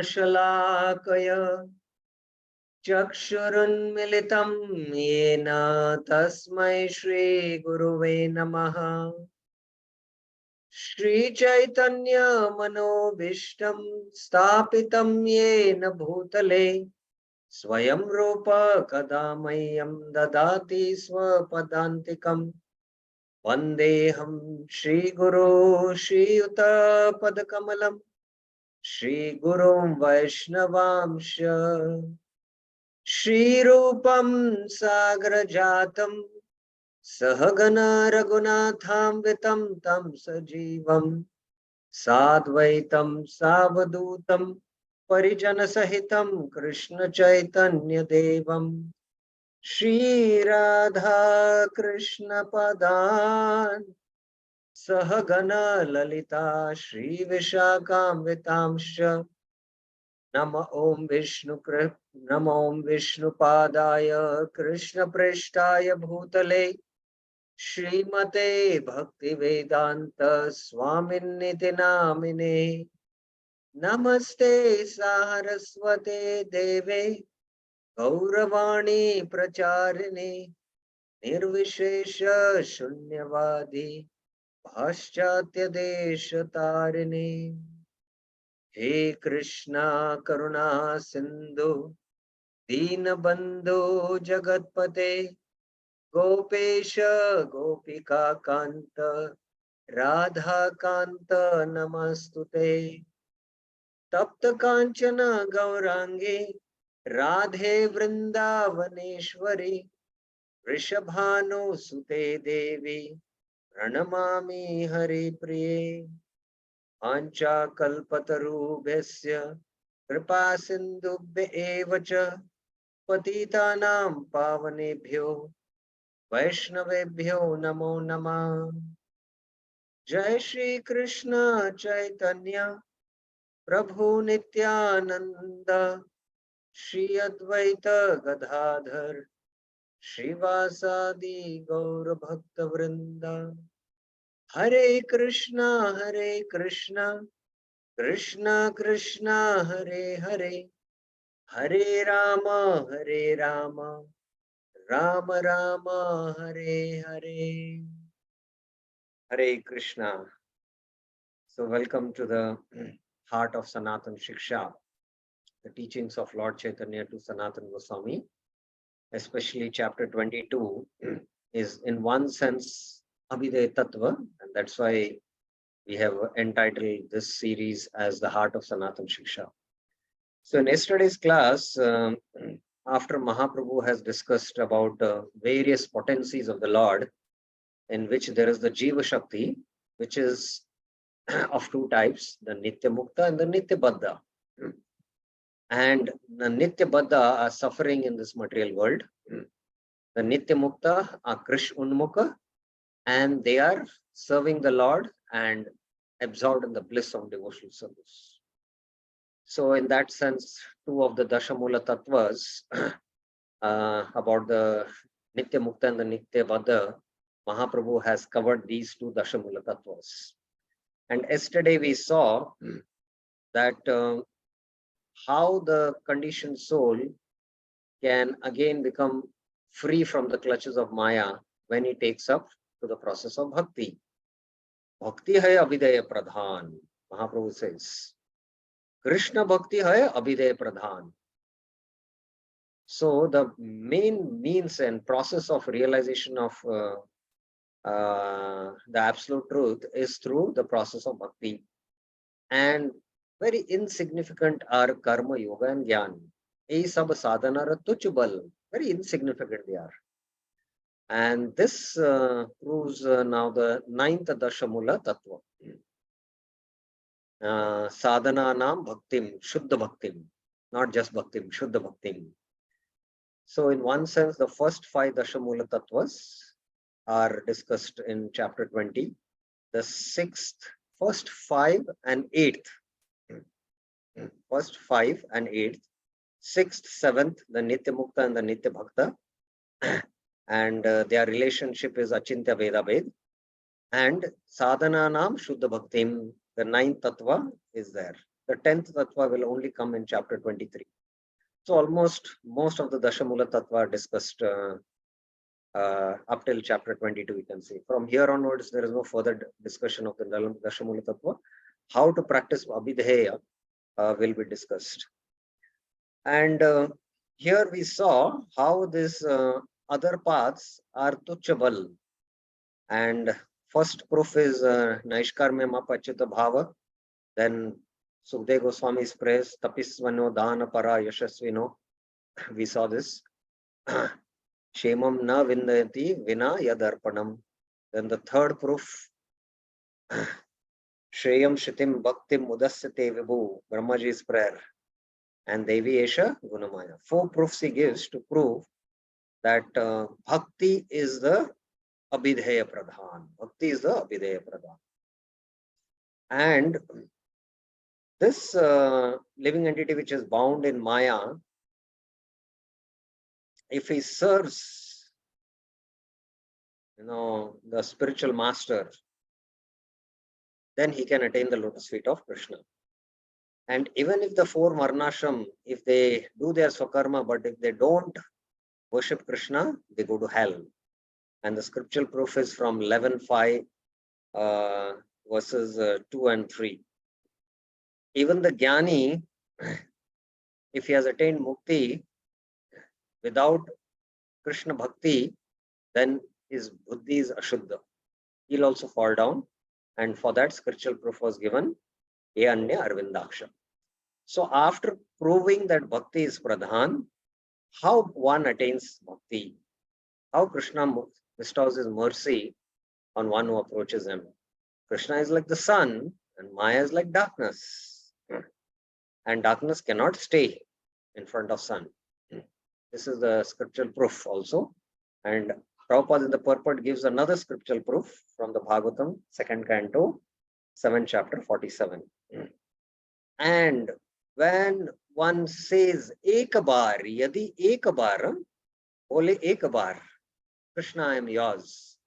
शलाकय चक्षुरुन्मिलितं येन तस्मै श्रीगुरुवे नमः। श्रीचैतन्य मनोभीष्टं स्थापितं येन भूतले स्वयं रूप कदा मह्यं ददाति स्वपदान्तिकम्। वन्देऽहं श्रीगुरो श्रीयुतपदकमलम् श्रीगुरुं वैष्णवांश श्रीरूपं सागरजातं सहगण रघुनाथान्वितं तं सजीवं साद्वैतं सावधूतं परिजनसहितं कृष्णचैतन्यदेवं श्रीराधा कृष्णपदान् सहगण ललिता श्रीविशाखान्वितांश्च नमो ओं विष्णुपादाय कृष्णप्रेष्ठाय भूतले श्रीमते भक्तिवेदांत स्वामिन्निति नामिने। नमस्ते सारस्वते देवे गौरवाणी प्रचारिणे निर्विशेष शून्यवादी पाश्चात्य देश तारिणे। हे कृष्णा करुणा सिंधु दीनबंधु जगतपते गोपेश गोपिका कांत राधा कांत नमस्तुते। तप्त कांचन गौरांगे राधे वृंदावनेश्वरी वृषभानुसुते देवी प्रणमामि हरिप्रिये। वाञ्छाकल्पतरुभ्यश्च कृपा सिन्धुभ्य एव च पतितानां पावनेभ्यो वैष्णवेभ्यो नमो नमः। जय श्री कृष्ण चैतन्य प्रभु नित्यानंद श्री अद्वैत गदाधर श्रीवासादि गौर भक्त वृंद। हरे Krishna Krishna Krishna Hare Hare Hare Ram Ram Ram Hare Hare. Hare Krishna. So welcome to the heart of Sanatana Shiksha, the teachings of Lord Chaitanya to Sanatana Goswami, especially chapter 22 is in one sense Abhidaya Tattva, and that's why we have entitled this series as the heart of Sanatana Shiksha. So in yesterday's class, after Mahaprabhu has discussed about various potencies of the Lord, in which there is the Jiva Shakti, which is of two types, the Nitya Mukta and the Nitya Baddha. And the Nitya Baddha are suffering in this material world. The Nitya Mukta are Krish Unmukha, and they are serving the Lord and absorbed in the bliss of devotional service. So in that sense, two of the Dashamula Tattvas about the Nitya Mukta and the Nitya Baddha, Mahaprabhu has covered these two Dashamula Tattvas. And yesterday we saw that how the conditioned soul can again become free from the clutches of Maya when he takes up to the process of bhakti. Bhakti hai abhidaya pradhan, Mahaprabhu says. Krishna bhakti hai abhidaya pradhan. So the main means and process of realization of the absolute truth is through the process of bhakti. And very insignificant are karma, yoga and jnana. Ye sab sadhana tuchh bal. Very insignificant they are. And this proves now the ninth Dashamula Tattva. Sadhana nam bhaktim, Shuddha bhaktim. Not just bhaktim, Shuddha bhaktim. So in one sense, the first five Dashamula Tattvas are discussed in chapter 20. The first five and eighth. First five and eighth. Sixth, seventh, the Nitya Mukta and the Nitya Bhakta. And their relationship is Achintya Veda Ved. And Sadhana Nam Shuddha Bhaktim, the 9th tattva is there. The 10th tattva will only come in chapter 23. So almost most of the Dashamula tattva are discussed up till chapter 22, we can see. From here onwards, there is no further discussion of the Dashamula tattva. How to practice Abhidheya will be discussed. And here we saw how these other paths are tuchabal. And first proof is Naishkarmya Pachita Bhava. Then Sukdev Goswami's praise, Tapisvano Dana Para Yashasvino. We saw this. Shemam na vindayati vina yadarpanam. Then the third proof, Shreyam Shitim Bhaktim Udasyate Vibhu, Brahmaji's prayer. And Devi Esha Gunamaya. 4 proofs he gives to prove that Bhakti is the Abhidheya Pradhan. Bhakti is the Abhidheya Pradhan. And this living entity which is bound in Maya, if he serves, the spiritual master, then he can attain the lotus feet of Krishna. And even if the 4 Varnashram, if they do their Swakarma, but if they don't worship Krishna, they go to hell. And the scriptural proof is from 11.5 verses 2 and 3. Even the Jnani, if he has attained Mukti without Krishna Bhakti, then his Buddhi is Ashuddha. He'll also fall down. And for that, scriptural proof was given, Anya Arvindaksha. So after proving that Bhakti is Pradhan, how one attains Bhakti? How Krishna bestows his mercy on one who approaches him? Krishna is like the sun and Maya is like darkness. And darkness cannot stay in front of sun. This is the scriptural proof also. And Prabhupada in the purport gives another scriptural proof from the Bhagavatam, 2nd canto, 7th chapter, 47. And when one says Ekabar, Yadi Ekabar, Ole Ekabar, Krishna, I am yours,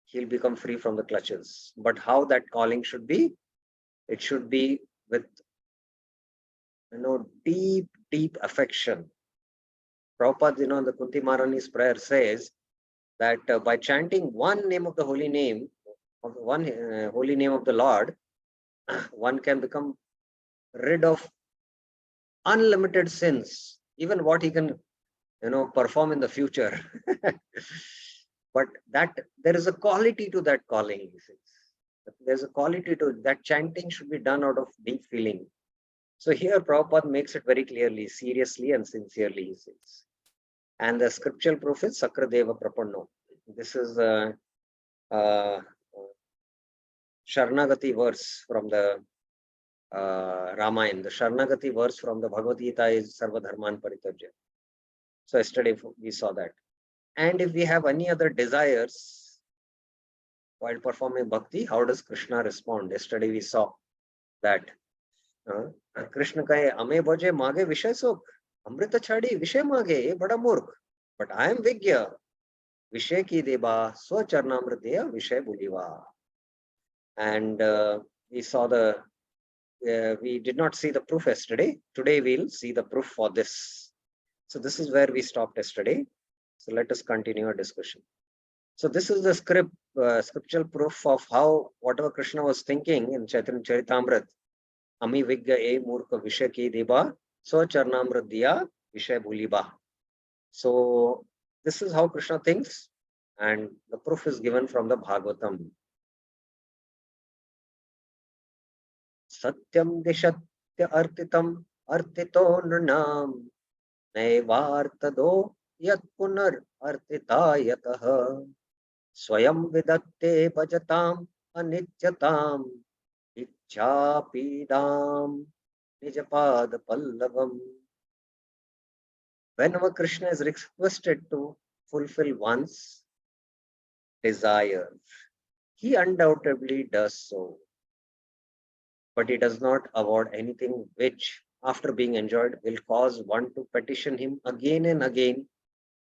he'll become free from the clutches. But how that calling should be? It should be with deep, deep affection. Prabhupada, the Kunti Maharani's prayer says that by chanting one name of the holy name, holy name of the Lord, one can become rid of unlimited sins, even what he can, perform in the future. But that there is a quality to that calling. There's a quality to that. Chanting should be done out of deep feeling. So here Prabhupada makes it very clearly, seriously and sincerely, he says. And the scriptural proof is Sakradeva Prapanno. This is a Sharnagati verse from the Ramayana. The Sharnagati verse from the Bhagavad Gita is Sarva Dharman Parityajya. So yesterday we saw that. And if we have any other desires while performing bhakti, how does Krishna respond? Yesterday we saw that Krishna kahe ame bhaje mage vishay sukh, amrita chadi vishay mage, ye bada murkh, but I am Vigya, vishay ki deba swa charnamriteya vishay buliva. And we saw we did not see the proof yesterday. Today we'll see the proof for this. So this is where we stopped yesterday. So let us continue our discussion. So this is the scriptural proof of how whatever Krishna was thinking in Chaitanya Charitamrita. Ami Vigya e Murka Vishay ki deba so charnamrit diya vishay bhuliba. So this is how Krishna thinks, and the proof is given from the Bhagavatam. Satyam dishatya artitam artito nrnam naivartado yat punar artita yatah swayam vidatte bhajatam anityatam ichchapidam nijapad pallavam. Whenever Krishna is requested to fulfill one's desire, he undoubtedly does so. But he does not award anything which, after being enjoyed, will cause one to petition him again and again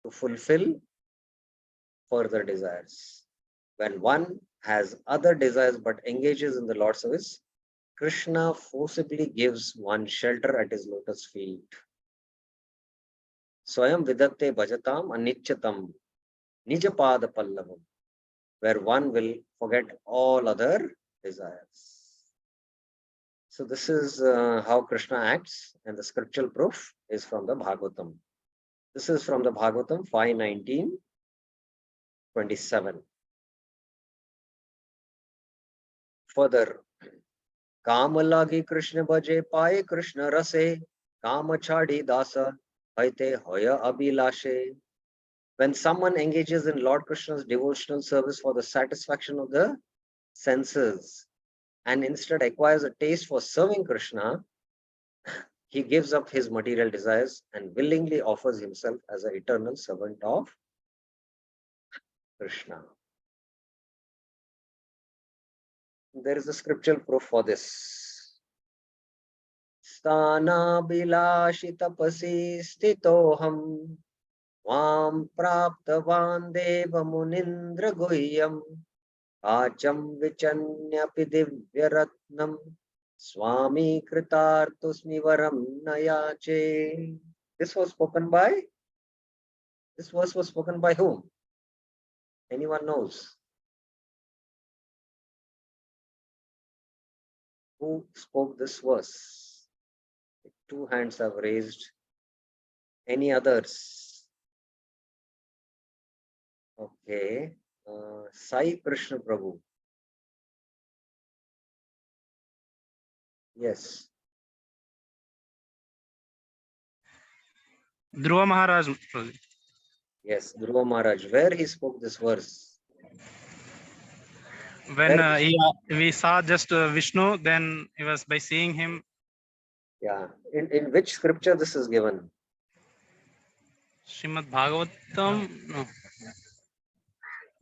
to fulfill further desires. When one has other desires but engages in the Lord's service, Krishna forcibly gives one shelter at his lotus feet. Swayam vidatte bhajatam anichatam nijapada pallavam, where one will forget all other desires. So this is how Krishna acts, and the scriptural proof is from the Bhagavatam. This is from the Bhagavatam 5:19-27. Further, Kamalagi Krishna bhaje paye Krishna rase, Kama chadi dasa haite hoya abhilashe. When someone engages in Lord Krishna's devotional service for the satisfaction of the senses and instead acquires a taste for serving Krishna, he gives up his material desires and willingly offers himself as an eternal servant of Krishna. There is a scriptural proof for this. Sthana bilashi tapasi stitoham Vam praptavan deva munindra guhyam Acham vichanyapi divyaratnam Swami kritartusmi varam nayache. This verse was spoken by whom? Anyone knows? Who spoke this verse? Two hands have raised. Any others? Okay. Sai Krishna Prabhu. Yes. Dhruva Maharaj. Yes, Dhruva Maharaj. Where he spoke this verse? When we saw just Vishnu, then it was by seeing him. Yeah. In which scripture this is given? Srimad Bhagavatam.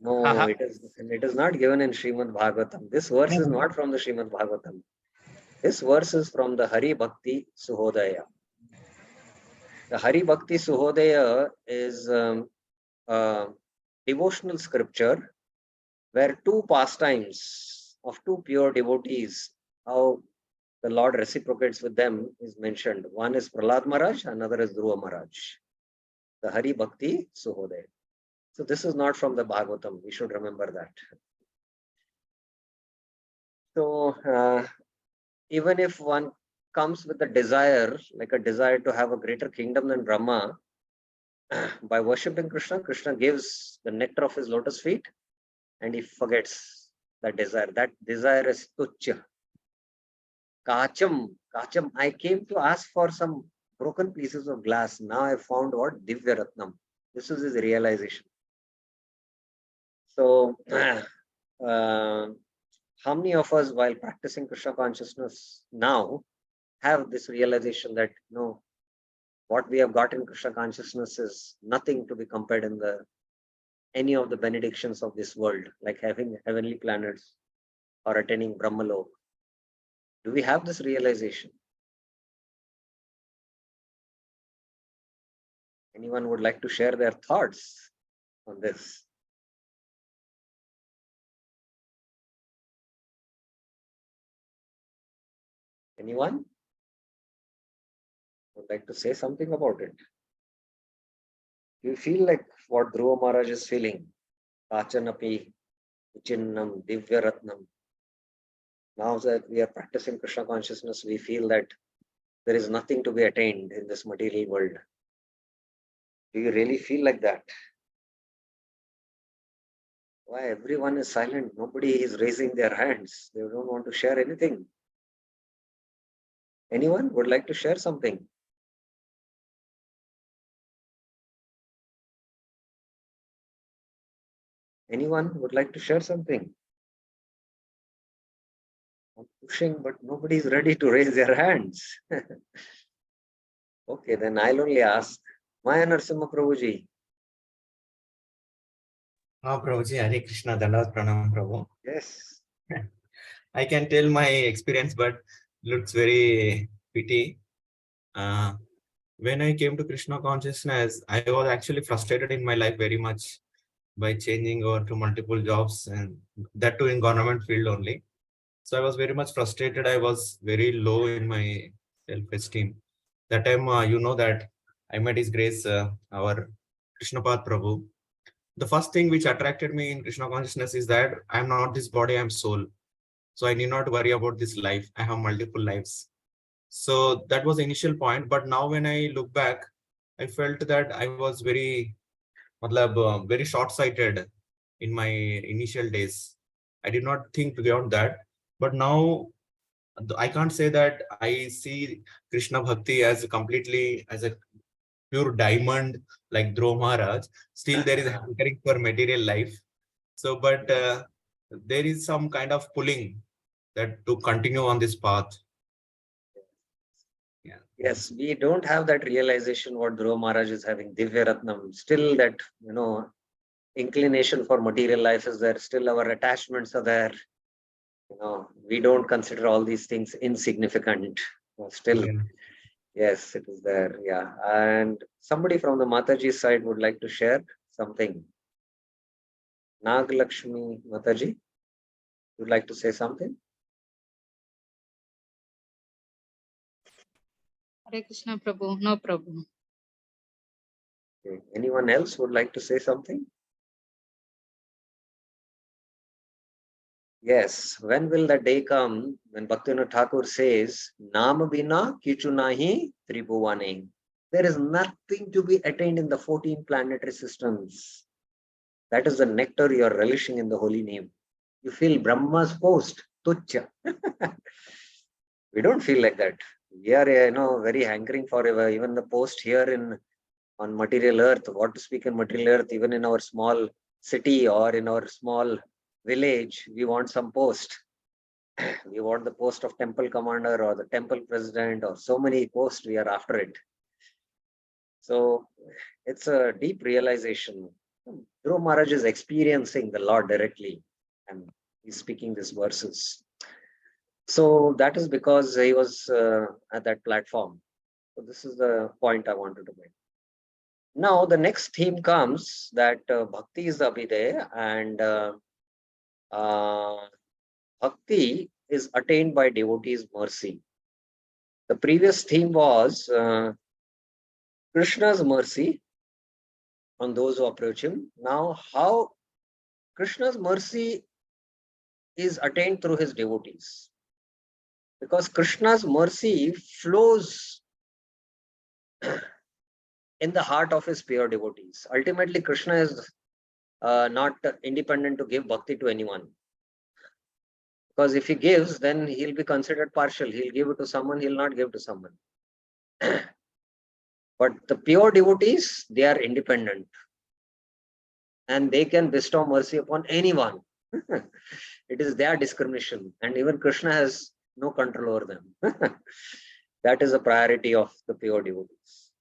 No, it is not given in Srimad Bhagavatam. This verse is not from the Srimad Bhagavatam. This verse is from the Hari Bhakti Suhodaya. The Hari Bhakti Suhodaya is a devotional scripture where two pastimes of two pure devotees, how the Lord reciprocates with them, is mentioned. One is Prahlad Maharaj, another is Dhruva Maharaj. The Hari Bhakti Suhodaya. So this is not from the Bhagavatam. We should remember that. So even if one comes with a desire, like a desire to have a greater kingdom than Brahma, by worshipping Krishna, Krishna gives the nectar of his lotus feet and he forgets that desire. That desire is tuchya. Kacham. I came to ask for some broken pieces of glass. Now I found what? Divya Ratnam. This is his realization. So, how many of us, while practicing Krishna consciousness now, have this realization that what we have got in Krishna consciousness is nothing to be compared in any of the benedictions of this world, like having heavenly planets or attaining Brahmalok. Do we have this realization? Anyone would like to share their thoughts on this? Anyone would like to say something about it? Do you feel like what Dhruva Maharaj is feeling? Kachanapi, Uchinnam, Divya Ratnam. Now that we are practicing Krishna consciousness, we feel that there is nothing to be attained in this material world. Do you really feel like that? Why everyone is silent? Nobody is raising their hands. They don't want to share anything. Anyone would like to share something? Anyone would like to share something? I'm pushing, but nobody is ready to raise their hands. Okay, then I'll only ask. Maya Narasimha Prabhuji. Prabhuji, Hare Krishna, Dandavat Pranam Prabhu. Yes. I can tell my experience, but looks very pity. When I came to Krishna consciousness, I was actually frustrated in my life very much by changing over to multiple jobs, and that too in government field only. So I was very much frustrated. I was very low in my self-esteem. That time, you know that I met His Grace, our Krishnapad Prabhu. The first thing which attracted me in Krishna consciousness is that I am not this body, I am soul. So I need not worry about this life. I have multiple lives. So that was the initial point. But now when I look back, I felt that I was very short-sighted in my initial days. I did not think beyond that. But now I can't say that I see Krishna Bhakti as completely as a pure diamond like Dhruv Maharaj. Still, there is a hankering for material life. So, but there is some kind of pulling that to continue on this path. Yeah. Yes, we don't have that realization what Dhruva Maharaj is having, Divya Ratnam. Still that, inclination for material life is there. Still our attachments are there. We don't consider all these things insignificant. Still, Yeah. yes, it is there. Yeah. And somebody from the Mataji side would like to share something. Nagalakshmi Mataji, would like to say something? Hare Krishna Prabhu, no problem. Okay. Anyone else would like to say something? Yes, when will the day come when Bhaktivinoda Thakur says, Nam bina kichu nahi tribhuvane. There is nothing to be attained in the 14 planetary systems. That is the nectar you are relishing in the holy name. You feel Brahma's post, tuchya. We don't feel like that. We are, very hankering for even the post here on material earth. What to speak in material earth, even in our small city or in our small village, we want some post. We want the post of temple commander or the temple president or so many posts, we are after it. So it's a deep realization. Dhruva Maharaj is experiencing the Lord directly and he's speaking these verses. So that is because he was at that platform. So this is the point I wanted to make. Now the next theme comes that Bhakti is the Abhidaya and Bhakti is attained by devotees' mercy. The previous theme was Krishna's mercy on those who approach him. Now, how Krishna's mercy is attained through his devotees. Because Krishna's mercy flows in the heart of his pure devotees. Ultimately, Krishna is not independent to give bhakti to anyone. Because if he gives, then he'll be considered partial. He'll give it to someone, he'll not give to someone. But the pure devotees, they are independent. And they can bestow mercy upon anyone. It is their discrimination. And even Krishna has no control over them. That is a priority of the pure devotees.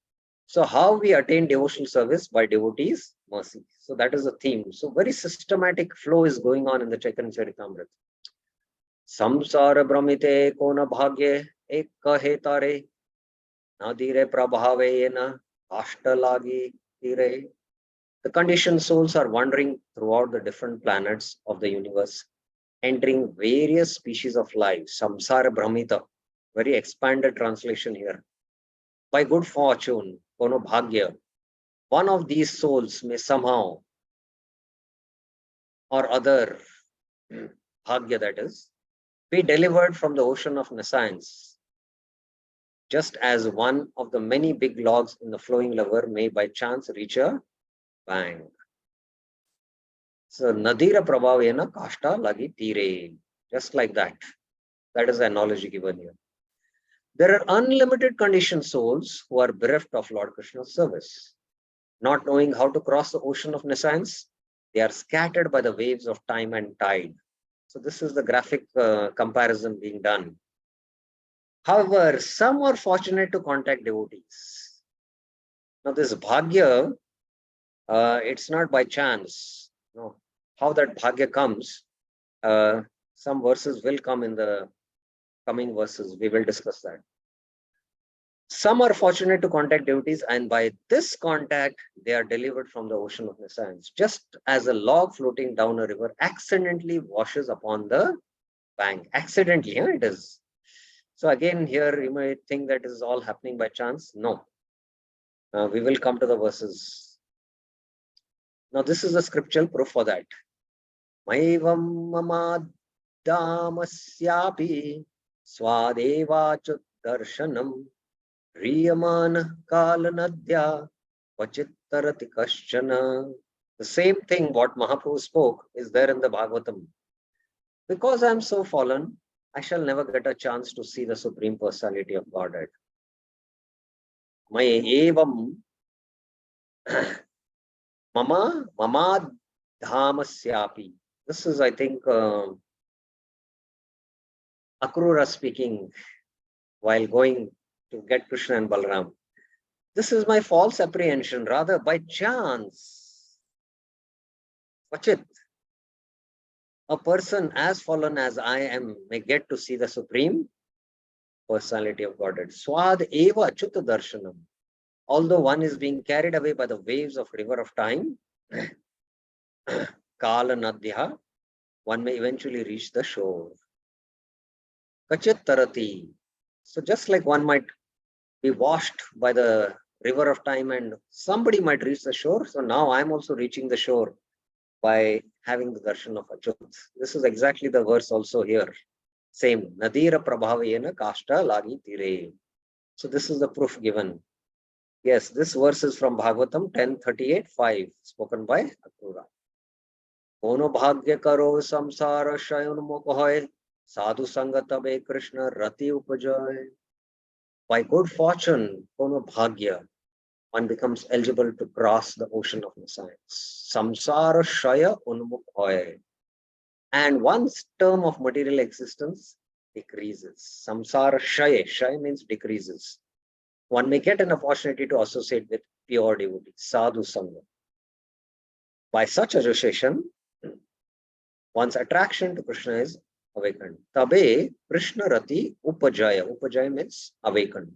So how we attain devotional service? By devotees' mercy. So that is the theme. So very systematic flow is going on in the Chaitanya Charitamrita. Samsara brahmite kona bhagye ek kahe tare nadire prabhave na ashtalagi tire. The conditioned souls are wandering throughout the different planets of the universe, entering various species of life. Samsara brahmita, very expanded translation here. By good fortune, kono bhagya, one of these souls may somehow or other, bhagya that is, be delivered from the ocean of nescience, just as one of the many big logs in the flowing river may by chance reach a bank. So Nadira Prabhavena Kashta Lagi Tire. Just like that. That is the analogy given here. There are unlimited conditioned souls who are bereft of Lord Krishna's service. Not knowing how to cross the ocean of nescience, they are scattered by the waves of time and tide. So this is the graphic comparison being done. However, some are fortunate to contact devotees. Now this bhagya, it's not by chance. No. How that bhagya comes, some verses will come in the coming verses. We will discuss that. Some are fortunate to contact devotees, and by this contact, they are delivered from the ocean of nescience. Just as a log floating down a river accidentally washes upon the Bang. Accidentally, it is. So again, here you may think that is all happening by chance. No. We will come to the verses. Now, this is a scriptural proof for that. Maivam mamadamasyapi swadevach darshanam riyamana kalanadya vachittarati kaschana. The same thing what Mahaprabhu spoke is there in the Bhagavatam. Because I am so fallen, I shall never get a chance to see the Supreme Personality of Godhead. Evam mama dhamasyapi. This is, I think, Akrura speaking while going to get Krishna and Balaram. This is my false apprehension, rather by chance. Vachit. A person as fallen as I am may get to see the Supreme Personality of Godhead. Swad eva chuta darshanam. Although one is being carried away by the waves of river of time, Kala Nadhya, one may eventually reach the shore. Kachit tarati. So just like one might be washed by the river of time and somebody might reach the shore, so now I'm also reaching the shore by having the darshan of Achyut. This is exactly the verse also here. Same. Nadira prabhavayena kashta lagi tire. So this is the proof given. Yes, this verse is from Bhagavatam 10:38-5, spoken by Akrura. Kono bhagya karo samsara shayun mukhoy sadhu sangatabe Krishna rati upajoy. By good fortune, kono bhagya, one becomes eligible to cross the ocean of science. Samsara shaya unmukhoy. And one's term of material existence decreases. Samsara shaya. Shaya means decreases. One may get an opportunity to associate with pure devotees, sadhu sangha. By such association, one's attraction to Krishna is awakened. Tabe Krishna rati upajaya. Upajaya means awakened.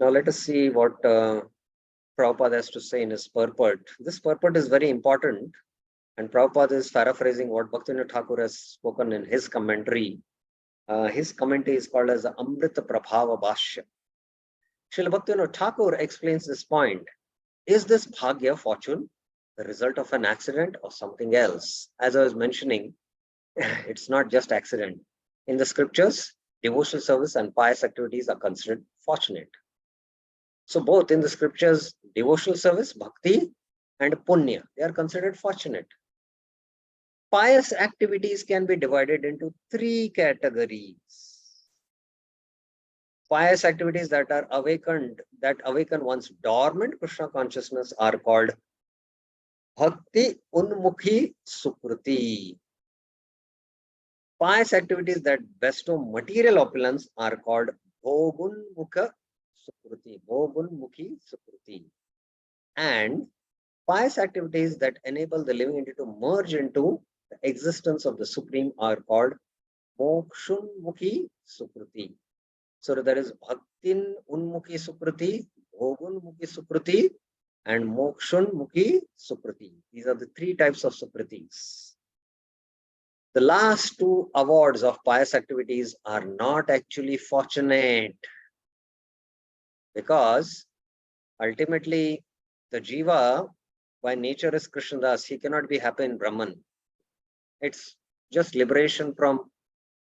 Now let us see what Prabhupada has to say in his purport. This purport is very important, and Prabhupada is paraphrasing what Bhaktivinoda Thakur has spoken in his commentary. His commentary is called as the Amrita Prabhava Bhashya. Srila Bhaktivinoda Thakur explains this point. Is this bhagya, fortune, the result of an accident or something else? As I was mentioning, it's not just accident. In the scriptures, devotional service and pious activities are considered fortunate. So both in the scriptures, devotional service, bhakti, and punya, they are considered fortunate. Pious activities can be divided into three categories. Pious activities that are awakened, that awaken one's dormant Krishna consciousness are called Bhakti Unmukhi Sukriti. Pious activities that bestow material opulence are called Bhogunmukha Sukriti. Bhogunmukhi Sukriti. And pious activities that enable the living entity to merge into the existence of the Supreme are called Mokshunmukhi Sukriti. So there is Bhaktin Unmukhi Sukriti, Bhogunmukhi Sukriti, and Mokshunmukhi Sukriti. These are the three types of Sukritis. The last two awards of pious activities are not actually fortunate, because ultimately the Jiva by nature is Krishnadas. He cannot be happy in Brahman. It's just liberation from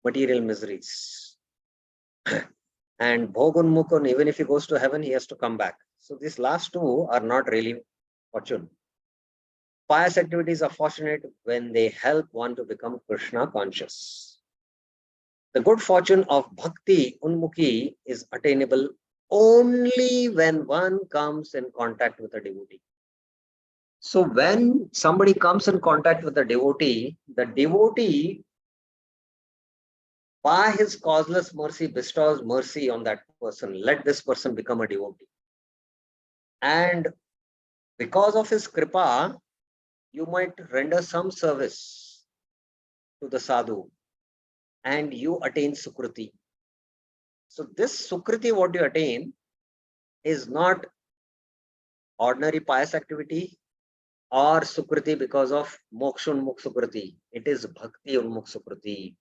material miseries. And Bhogunmukhan, even if he goes to heaven, he has to come back. So these last two are not really fortune. Pious activities are fortunate when they help one to become Krishna conscious. The good fortune of Bhakti Unmukhi is attainable only when one comes in contact with a devotee. So when somebody comes in contact with a devotee, the devotee by his causeless mercy bestows mercy on that person. Let this person become a devotee. And because of his kripa, you might render some service to the sadhu and you attain sukriti. So this sukriti, what you attain, is not ordinary pious activity or Sukriti because of Moksha Unmukh Sukriti. It is Bhakti Unmukh Sukriti,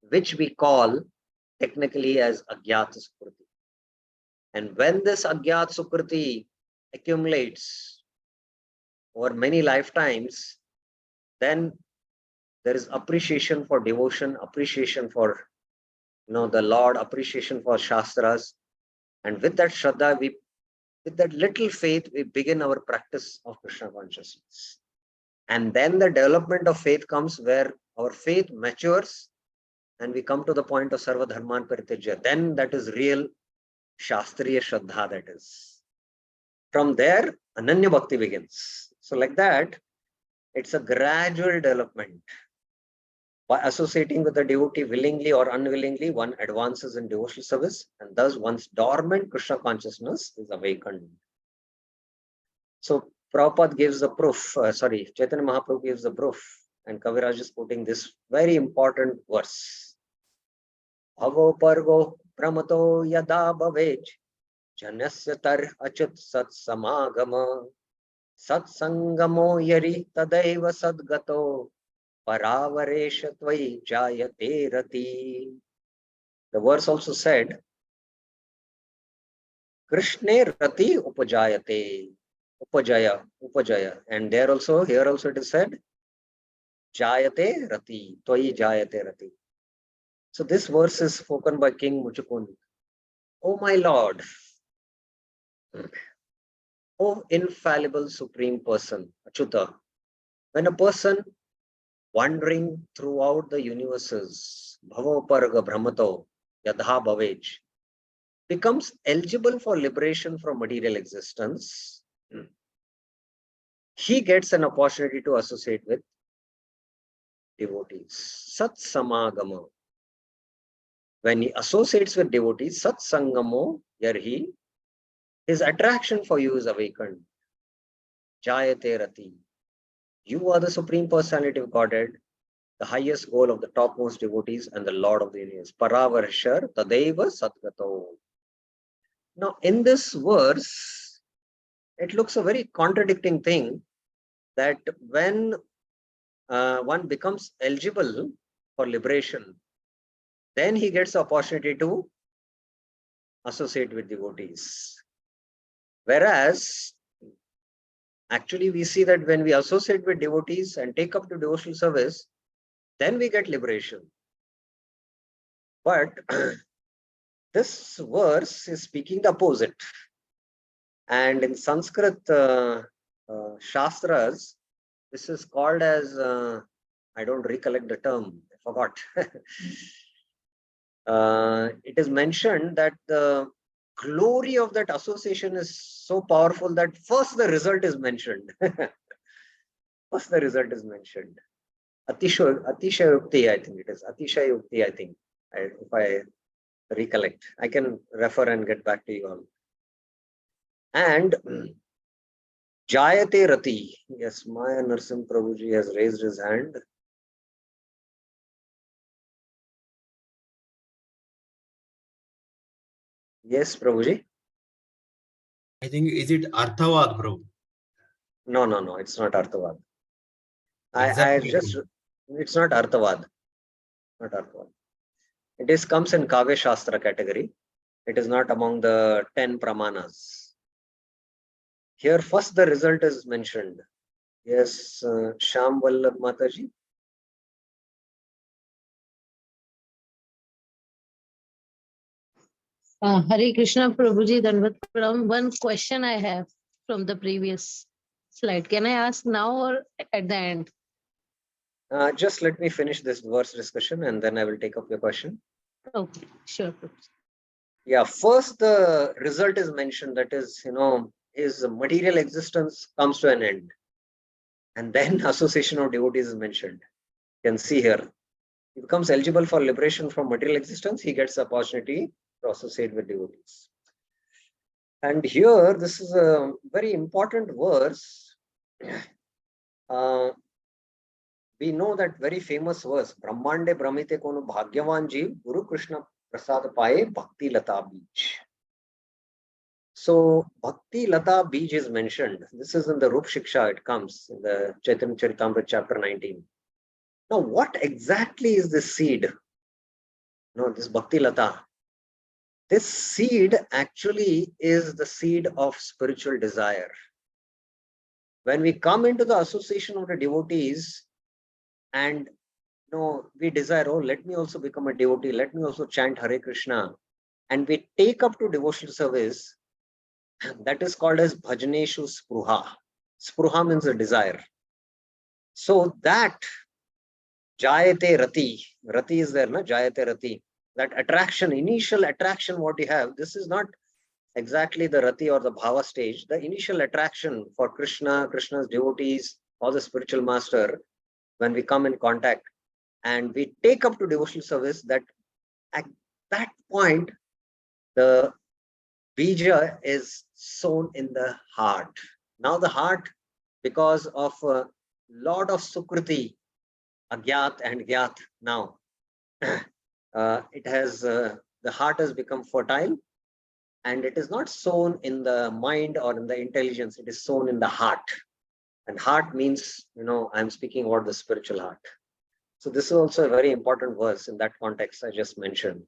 which we call technically as Agyat Sukriti. And when this Agyat Sukriti accumulates over many lifetimes, then there is appreciation for devotion, appreciation for the Lord, appreciation for Shastras. And with that Shraddha, with that little faith, we begin our practice of Krishna consciousness. And then the development of faith comes where our faith matures and we come to the point of Sarva Dharman Paritijya. Then that is real Shastriya Shraddha, that is. From there, Ananya Bhakti begins. So like that, it's a gradual development. By associating with the devotee willingly or unwillingly, one advances in devotional service, and thus one's dormant Krishna consciousness is awakened. So Prabhupada gives the proof, Chaitanya Mahaprabhu gives the proof, and Kaviraj is quoting this very important verse. Bhavo pargo pramato yada bhavaj janasya tar achut sat samagama sat sangamo yari tadaiva sadgato paravaresha tvai jayate rati. The verse also said, Krishne rati upajayate. Upajaya. And here also it is said, Jayate rati, Toi Jayate rati. So this verse is spoken by King Muchukund. Oh my Lord, oh infallible Supreme Person, Achyuta, when a person wandering throughout the universes, Bhavo Parga Brahmato, Yadha Bhavaj, becomes eligible for liberation from material existence, he gets an opportunity to associate with devotees. Sat Samagama. When he associates with devotees, Sat Sangamo, Yarhi, his attraction for you is awakened. Jayate Rati. You are the Supreme Personality of Godhead, the highest goal of the topmost devotees and the Lord of the universe. Paravarshar Tadeva Satgato. Now, in this verse, it looks a very contradicting thing that when one becomes eligible for liberation, then he gets the opportunity to associate with devotees. Whereas, actually, we see that when we associate with devotees and take up to devotional service, then we get liberation. But this verse is speaking the opposite. And in Sanskrit Shastras, this is called as, I don't recollect the term, I forgot. It is mentioned that the glory of that association is so powerful that first the result is mentioned. First the result is mentioned. Atishayukti, I think it is. Atishayukti, I think, if I recollect. I can refer and get back to you all. And Jayate Rati. Yes, Maya Narsim Prabhuji has raised his hand. Yes, Prabhuji. I think, is it Arthavad, Prabhu? No, it's not Arthavad. Exactly. It's not Arthavad. Not Arthavad. It comes in Kavya Shastra category. It is not among the 10 Pramanas. Here, first the result is mentioned. Yes, Sham Vallabh Mataji. Hare Krishna Prabhuji Dandavat Pranam. One question I have from the previous slide. Can I ask now or at the end? Just let me finish this verse discussion and then I will take up your question. Okay, sure. Yeah, first the result is mentioned, that is, his material existence comes to an end. And then association of devotees is mentioned. You can see here. He becomes eligible for liberation from material existence. He gets the opportunity to associate with devotees. And here, this is a very important verse. We know that very famous verse, Brahmande Brahmite Kono Bhagyavan Jeev Guru Krishna Prasad Paye Bhakti Lata Beach. So Bhakti Lata Bij is mentioned. This is in the Rup Shiksha, it comes in the Chaitanya Charitamrita chapter 19. Now, what exactly is this seed? No, this Bhakti Lata. This seed actually is the seed of spiritual desire. When we come into the association of the devotees and we desire, oh, let me also become a devotee, let me also chant Hare Krishna, and we take up to devotional service, that is called as bhajaneshu spruha. Spruha means a desire. So that jayate rati, rati is there, na? Jayate rati. That attraction, initial attraction, what you have, this is not exactly the rati or the bhava stage. The initial attraction for Krishna, Krishna's devotees, or the spiritual master, when we come in contact and we take up to devotional service, that at that point, the bija is sown in the heart. Now the heart, because of a lot of sukriti, agyat and gyat now, it has, the heart has become fertile, and it is not sown in the mind or in the intelligence, it is sown in the heart. And heart means, I'm speaking about the spiritual heart. So this is also a very important verse in that context I just mentioned.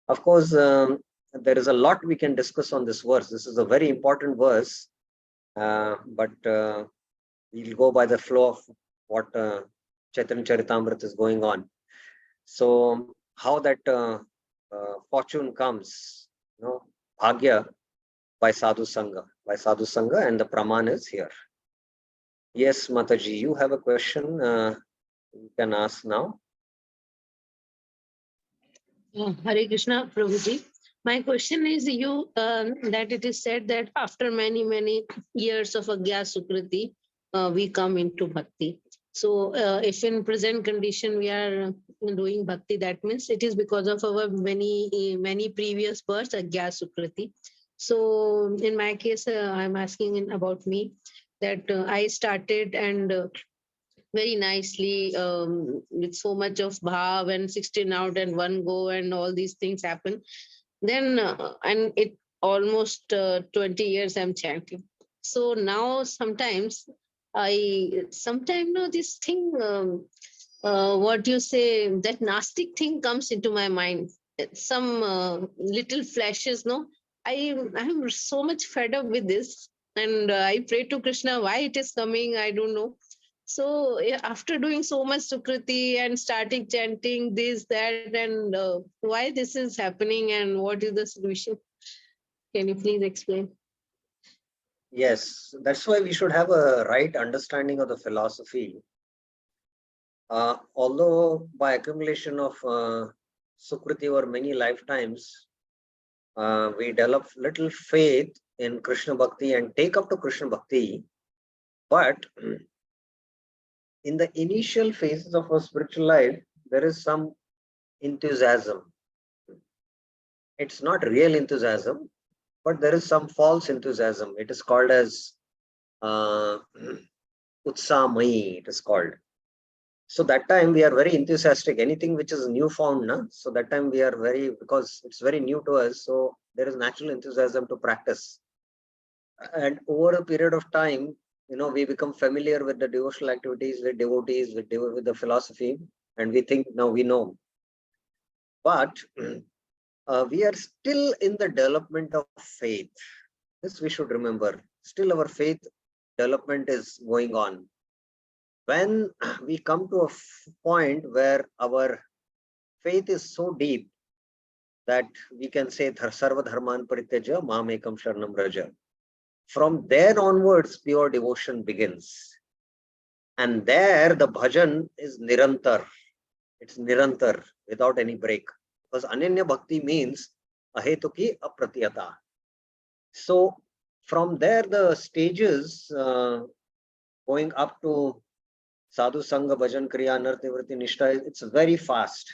Of course, there is a lot we can discuss on this verse. This is a very important verse, but we'll go by the flow of what Chaitanya Charitamrita is going on. So how that fortune comes, bhagya, by sadhu sangha, and the praman is here. Yes, Mataji, you have a question. You can ask now. Hare Krishna, Prabhuji. My question is that it is said that after many years of Agya Sukriti, we come into Bhakti. So if in present condition we are doing Bhakti, that means it is because of our many previous births, Agya Sukriti. So in my case, I'm asking about me that I started and very nicely with so much of bhav and 16 out and one go and all these things happen. Then and it almost 20 years I'm chanting. So now sometimes this thing, what you say, that nastic thing comes into my mind. Some little flashes, no? I'm so much fed up with this. And I pray to Krishna why it is coming, I don't know. So after doing so much Sukriti and starting chanting this, that, and why this is happening and what is the solution? Can you please explain? Yes, that's why we should have a right understanding of the philosophy. Although by accumulation of Sukriti over many lifetimes, we develop little faith in Krishna Bhakti and take up to Krishna Bhakti, but in the initial phases of our spiritual life, there is some enthusiasm. It's not real enthusiasm, but there is some false enthusiasm. It is called as Utsamai, it is called. So that time we are very enthusiastic. Anything which is newfound, so that time we are very, because it's very new to us, so there is natural enthusiasm to practice. And over a period of time, we become familiar with the devotional activities, with devotees, with the philosophy, and we think now we know. But we are still in the development of faith. This we should remember. Still our faith development is going on. When we come to a point where our faith is so deep that we can say sarva dharman parityaja mam ekam sharanam raja. From there onwards, pure devotion begins. And there the bhajan is nirantar. It's nirantar, without any break. Because ananya bhakti means ahetuki apratiyata. So from there, the stages going up to sadhu sangha, bhajan kriya, anartha nivritti nishtha, it's very fast.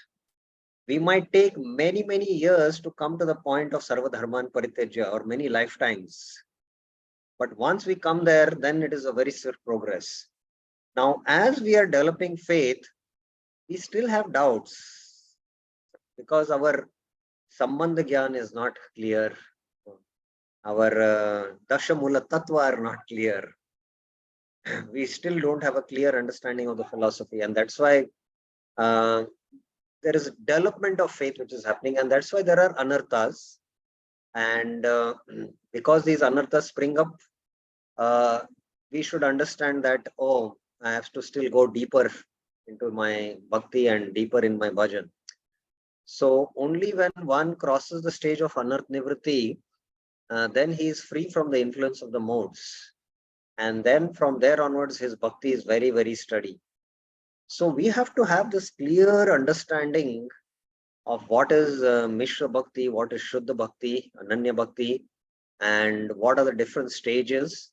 We might take many years to come to the point of sarva dharman parityaja, or many lifetimes. But once we come there, then it is a very swift progress. Now, as we are developing faith, we still have doubts because our sambandha gyan is not clear. our Dashamula Tattva are not clear. We still don't have a clear understanding of the philosophy, and that's why there is a development of faith which is happening, and that's why there are anarthas. And because these anarthas spring up, we should understand that, oh, I have to still go deeper into my bhakti and deeper in my bhajan. So only when one crosses the stage of anarth nivritti, then he is free from the influence of the modes. And then from there onwards, his bhakti is very, very steady. So we have to have this clear understanding of what is Mishra Bhakti, what is Shuddha Bhakti, Ananya Bhakti, and what are the different stages,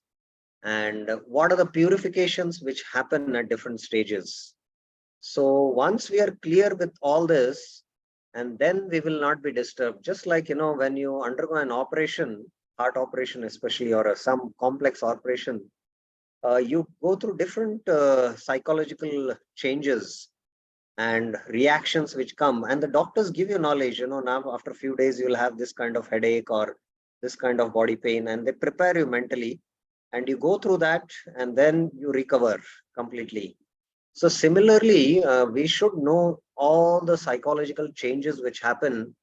and what are the purifications which happen at different stages. So once we are clear with all this, and then we will not be disturbed. Just like, when you undergo an operation, heart operation especially, or some complex operation, you go through different psychological changes and reactions which come, and the doctors give you knowledge. Now after a few days you'll have this kind of headache or this kind of body pain, and they prepare you mentally, and you go through that, and then you recover completely. So similarly, we should know all the psychological changes which happen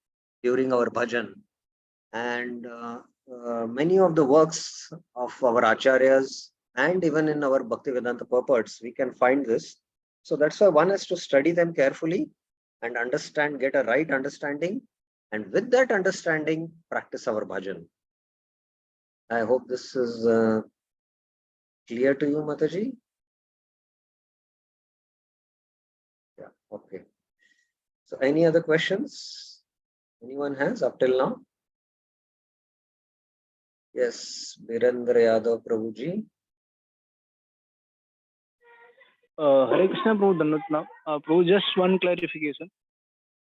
during our bhajan, and many of the works of our acharyas, and even in our Bhaktivedanta purports, we can find this. So that's why one has to study them carefully and understand, get a right understanding, and with that understanding, practice our bhajan. I hope this is clear to you, Mataji. Yeah, okay. So any other questions anyone has up till now? Yes, Virendra Yadav Prabhuji. Hare Krishna, Prabhu Dhanatna. Prabhu, just one clarification.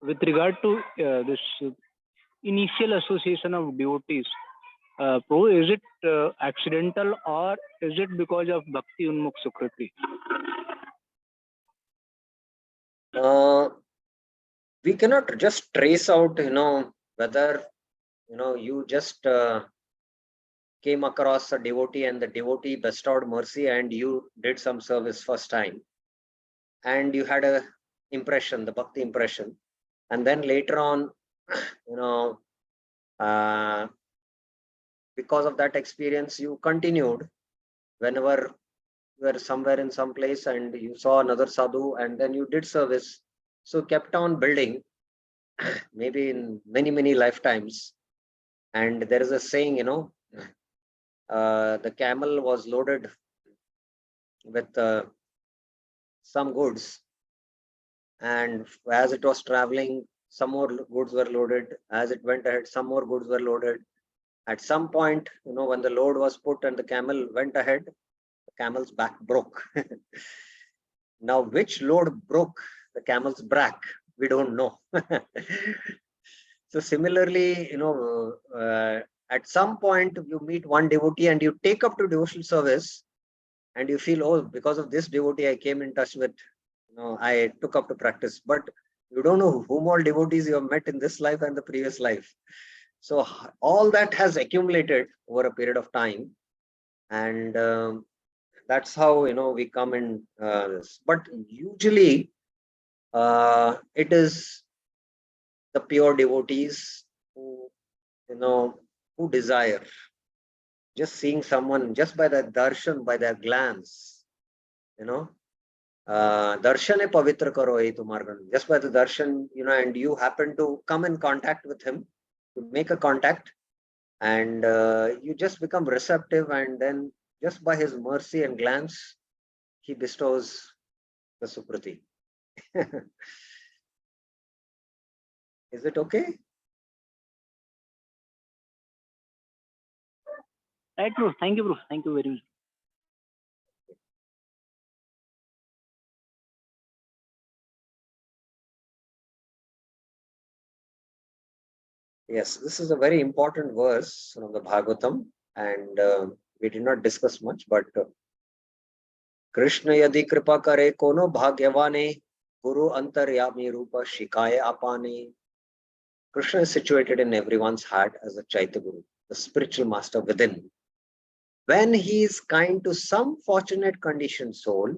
With regard to this initial association of devotees, Prabhu, is it accidental or is it because of Bhakti Unmukh Sukriti? We cannot just trace out, whether, you just came across a devotee and the devotee bestowed mercy and you did some service first time, and you had a impression, the bhakti impression, and then later on, because of that experience, you continued. Whenever you were somewhere in some place and you saw another sadhu, and then you did service, so kept on building, maybe in many lifetimes. And there is a saying, the camel was loaded with some goods, and as it was traveling, some more goods were loaded. As it went ahead, some more goods were loaded. At some point, when the load was put and the camel went ahead, the camel's back broke. Now which load broke the camel's back, we don't know. So similarly, at some point you meet one devotee and you take up to devotional service, and you feel, oh, because of this devotee I came in touch with, I took up to practice. But you don't know whom all devotees you have met in this life and the previous life. So all that has accumulated over a period of time, and that's how we come in this. But usually it is the pure devotees who who desire, just seeing someone, just by their darshan, by their glance, darshane pavitra karo hai tumhara, just by the darshan, and you happen to come in contact with him, to make a contact, and you just become receptive, and then just by his mercy and glance, he bestows the sukriti. Is it okay? Right, bro. Thank you, bro. Thank you very much. Yes, this is a very important verse from the Bhagavatam, and we did not discuss much, but Krishna yadi kripa kare kono bhagyavane guru antaryami rupa shikaya apane. Krishna is situated in everyone's heart as a Chaitya Guru. the spiritual master within. When he is kind to some fortunate conditioned soul,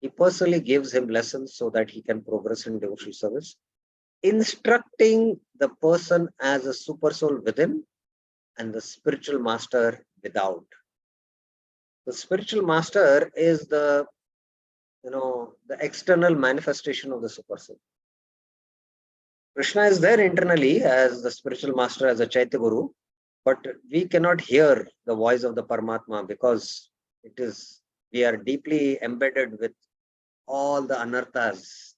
he personally gives him lessons so that he can progress in devotional service, instructing the person as a super soul within and the spiritual master without. The spiritual master is the external manifestation of the super soul. Krishna is there internally as the spiritual master, as a Chaitya Guru, but we cannot hear the voice of the Paramatma because we are deeply embedded with all the anarthas,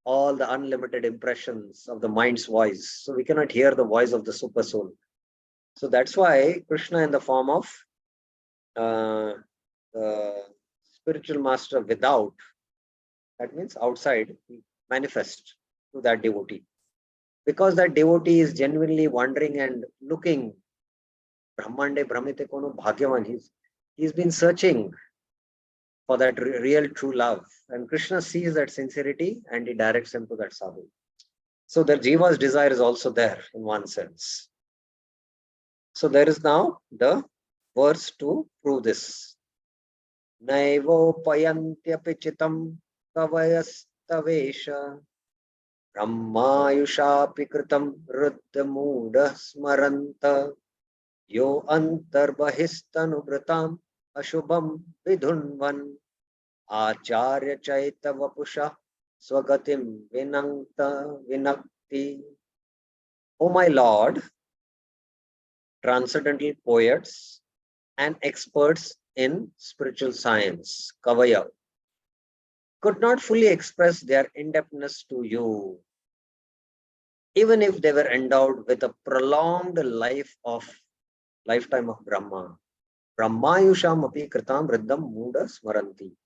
all the unlimited impressions of the mind's voice. So we cannot hear the voice of the super soul. So that's why Krishna, in the form of the spiritual master without, that means outside, manifest to that devotee. Because that devotee is genuinely wondering and looking, Brahmande Brahmite Kono Bhagyavan, he's been searching for that real true love. And Krishna sees that sincerity and he directs him to that sadhu. So the jiva's desire is also there in one sense. So there is now the verse to prove this. Naivo payantyapi chitam kavayastavesha brahmayushapi kritam ruddhamuda smaranta yo antarbahistanu ashubham vidhunvan acharya chaita vapusha swagatim vinakti. O my Lord, transcendental poets and experts in spiritual science, Kavaya, could not fully express their in-depthness to you, even if they were endowed with a prolonged lifetime of Brahma. Brahmayusham api kritam riddham muda smaranti.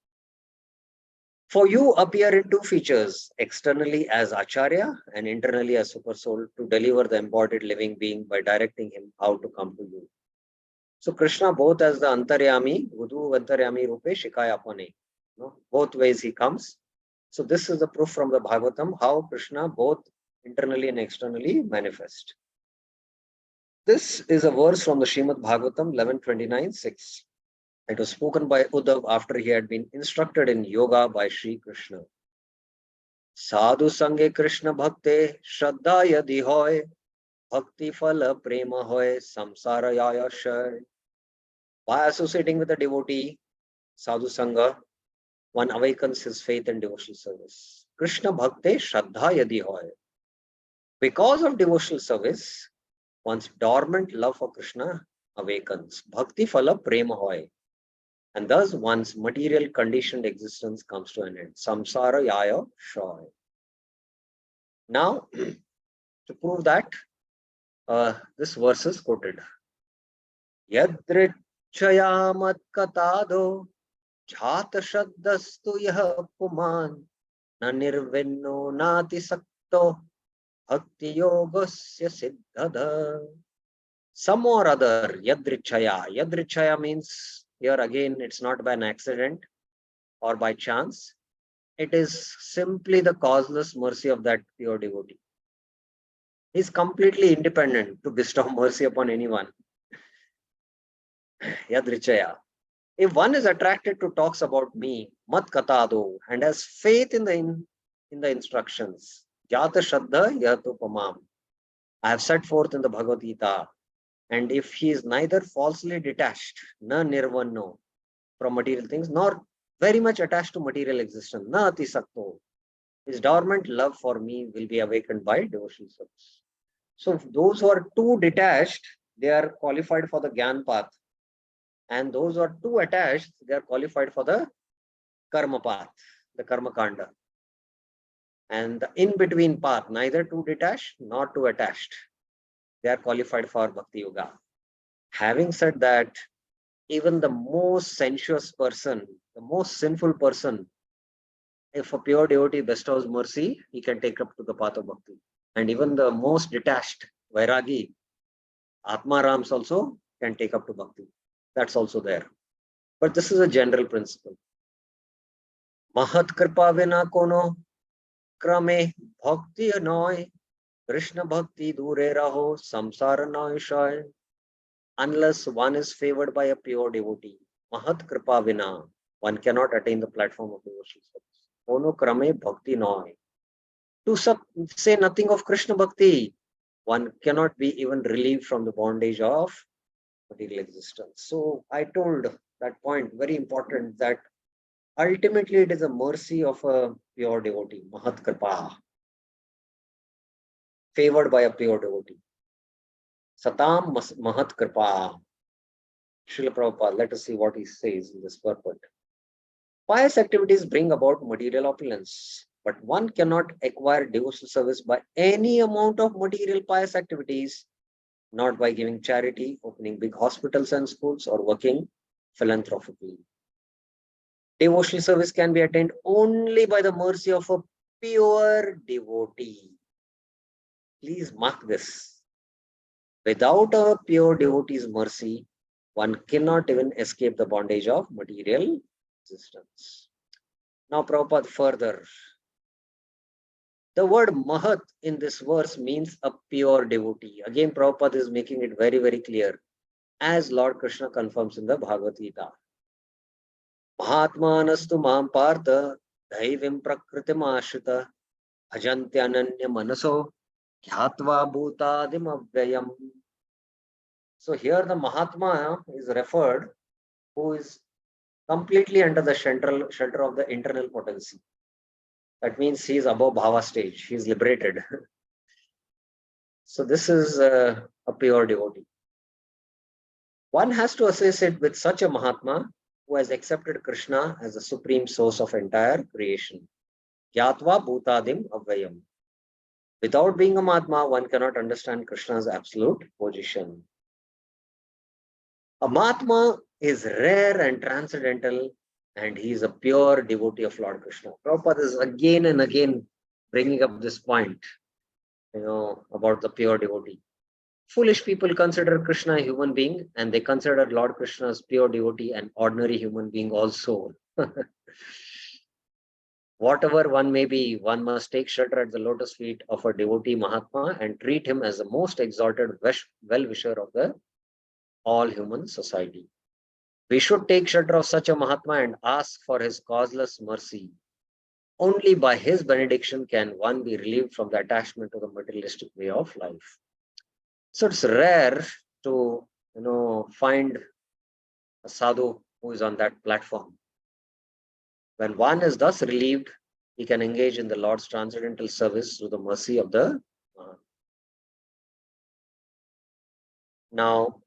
For you appear in two features, externally as Acharya and internally as Super Soul, to deliver the embodied living being by directing him how to come to you. So Krishna, both as the Antaryami, Vudu Antaryami Rupe Shikayapane, both ways he comes. So this is the proof from the Bhagavatam how Krishna both internally and externally manifest. This is a verse from the Srimad Bhagavatam 11:29-6. It was spoken by Uddhav after he had been instructed in yoga by Sri Krishna. Sadhu Sange Krishna Bhakte Shraddha Yadi Hoy Bhakti Phala Prema Hoy Samsara Yaya Shay. By associating with a devotee, Sadhu Sangha, one awakens his faith and devotional service. Krishna Bhakte Shraddha Yadi Hoy. Because of devotional service, one's dormant love for Krishna awakens. Bhakti Phala Prema Hoy. And thus one's material conditioned existence comes to an end. Samsara Yaya Shay. Now, to prove that, this verse is quoted. Yadrichayamat katado jhata shaddastu yah puman na nirvinno nati sakto bhakti yogasya siddhada. Some or other, yadrichaya. Yadrichaya means, here again, it's not by an accident or by chance. It is simply the causeless mercy of that pure devotee. He is completely independent to bestow mercy upon anyone. Yadrichaya. If one is attracted to talks about me, mat katado, and has faith in the instructions, jata shraddha yatupamam, I have set forth in the Bhagavad Gita, and if he is neither falsely detached, na nirvanno, from material things, nor very much attached to material existence, na atisakto, his dormant love for me will be awakened by devotional service. So those who are too detached, they are qualified for the Gyan path. And those who are too attached, they are qualified for the Karma path, the Karma Kanda. And the in-between path, neither too detached nor too attached, they are qualified for Bhakti Yoga. Having said that, even the most sensuous person, the most sinful person, if a pure devotee bestows mercy, he can take up to the path of Bhakti. And even the most detached Vairagi, Atmarams also can take up to Bhakti. That's also there. But this is a general principle. Mahat kripa vina kono krame bhakti anoy Krishna bhakti dure raho samsara noy shoy. unless one is favored by a pure devotee. Mahat kripa vina, one cannot attain the platform of devotional service. Ono krame bhakti noy. To say nothing of Krishna bhakti, one cannot be even relieved from the bondage of material existence. So I told that point, very important, that ultimately it is a mercy of a pure devotee, Mahat Kripa, favored by a pure devotee. Satam Mahat Kripa. Srila Prabhupada, let us see what he says in this purport. Pious activities bring about material opulence, but one cannot acquire devotional service by any amount of material pious activities, not by giving charity, opening big hospitals and schools, or working philanthropically. Devotional service can be attained only by the mercy of a pure devotee. Please mark this. Without a pure devotee's mercy, one cannot even escape the bondage of material existence. Now, Prabhupada further. The word Mahat in this verse means a pure devotee. Again, Prabhupada is making it very, very clear, as Lord Krishna confirms in the Bhagavad Gita. Mahatmanastu mam partha daivim prakritim ashrita bhajantyanya manaso Dhyatva bhutadim avyayam. So here the Mahatma is referred, who is completely under the shelter of the internal potency. That means he is above bhava stage. He is liberated. So this is a pure devotee. One has to associate with such a Mahatma who has accepted Krishna as the supreme source of entire creation. Dhyatva bhutadim avyayam. Without being a Mahatma, one cannot understand Krishna's absolute position. A Mahatma is rare and transcendental, and he is a pure devotee of Lord Krishna. Prabhupada is again and again bringing up this point, about the pure devotee. Foolish people consider Krishna a human being, and they consider Lord Krishna as pure devotee an ordinary human being also. Whatever one may be, one must take shelter at the lotus feet of a devotee Mahatma and treat him as the most exalted well-wisher of the all human society. We should take shelter of such a Mahatma and ask for his causeless mercy. Only by his benediction can one be relieved from the attachment to the materialistic way of life. So it's rare to, find a sadhu who is on that platform. When one is thus relieved, he can engage in the Lord's transcendental service through the mercy of the Mahatma. Now,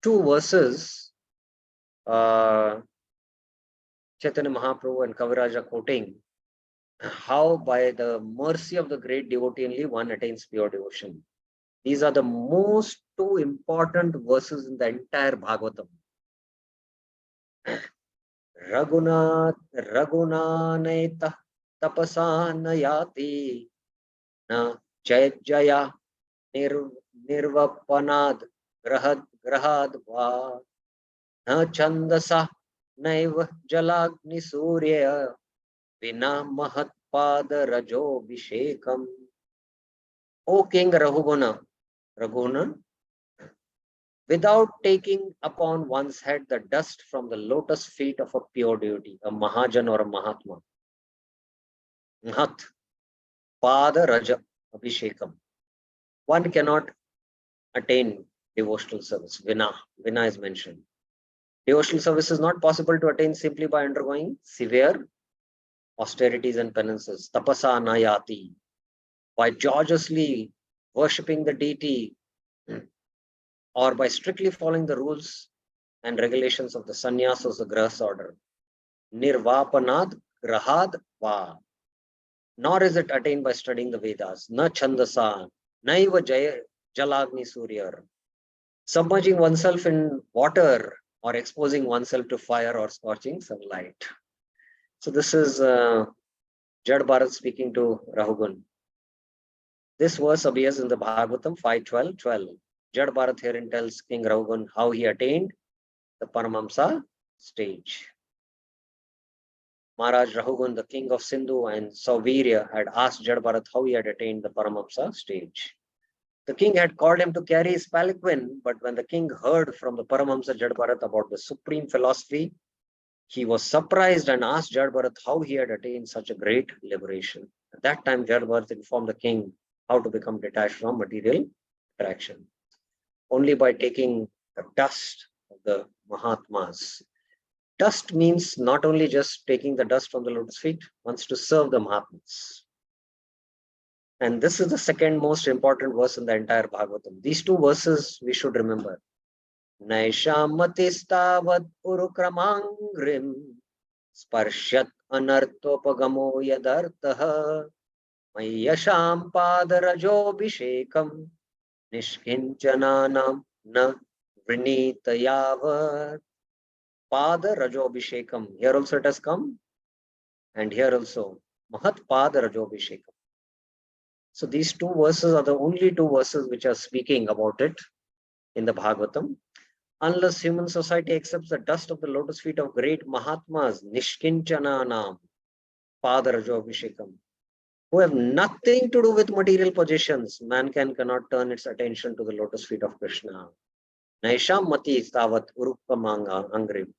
two verses, Chaitanya Mahaprabhu and Kaviraja quoting how by the mercy of the great devotee only one attains pure devotion. These are the most two important verses in the entire Bhagavatam. Raghunanaita tapasanayati na jaya nirvapanad grahad va na chandasa naiva jalagni surya vina mahatpada rajo vishekam. O King Raghuna, without taking upon one's head the dust from the lotus feet of a pure devotee, a Mahajan or a Mahatma, Mahat Pada Raja Abhishekam, one cannot attain devotional service. Vina is mentioned. Devotional service is not possible to attain simply by undergoing severe austerities and penances. Tapasa nayati, by gorgeously worshipping the deity, or by strictly following the rules and regulations of the sannyasas, the grahas order. Nirvapanad grahad va. Nor is it attained by studying the Vedas. Na chandasa, naiva jalagni surya. Submerging oneself in water or exposing oneself to fire or scorching sunlight. So this is Jad Bharat speaking to Rahugun. This verse appears in the Bhagavatam 5.12.12. Jad Bharat herein tells King Rahugun how he attained the Paramamsa stage. Maharaj Rahugun, the king of Sindhu and Sauvirya, had asked Jad Bharat how he had attained the Paramamsa stage. The king had called him to carry his palanquin, but when the king heard from the Paramahamsa Jad Bharat about the supreme philosophy, he was surprised and asked Jad Bharat how he had attained such a great liberation. At that time, Jad Bharat informed the king how to become detached from material attraction. Only by taking the dust of the Mahatmas. Dust means not only just taking the dust from the lotus feet, wants to serve the Mahatmas. And this is the second most important verse in the entire Bhagavatam. These two verses we should remember. Naishamatistavat urukramangrim sparshyat anartopagamo yadartaha mayasham padarajobhishekam nishkinchananam na vrinitayavat. Padarajobhishekam. Here also it has come, and here also Mahat Padarajobhishekam. So these two verses are the only two verses which are speaking about it in the Bhagavatam. Unless human society accepts the dust of the lotus feet of great Mahatmas, Nishkinchananam, Padarajobhishekam, who have nothing to do with material possessions, mankind cannot turn its attention to the lotus feet of Krishna. Naisham mati stavat urupamanga angrim.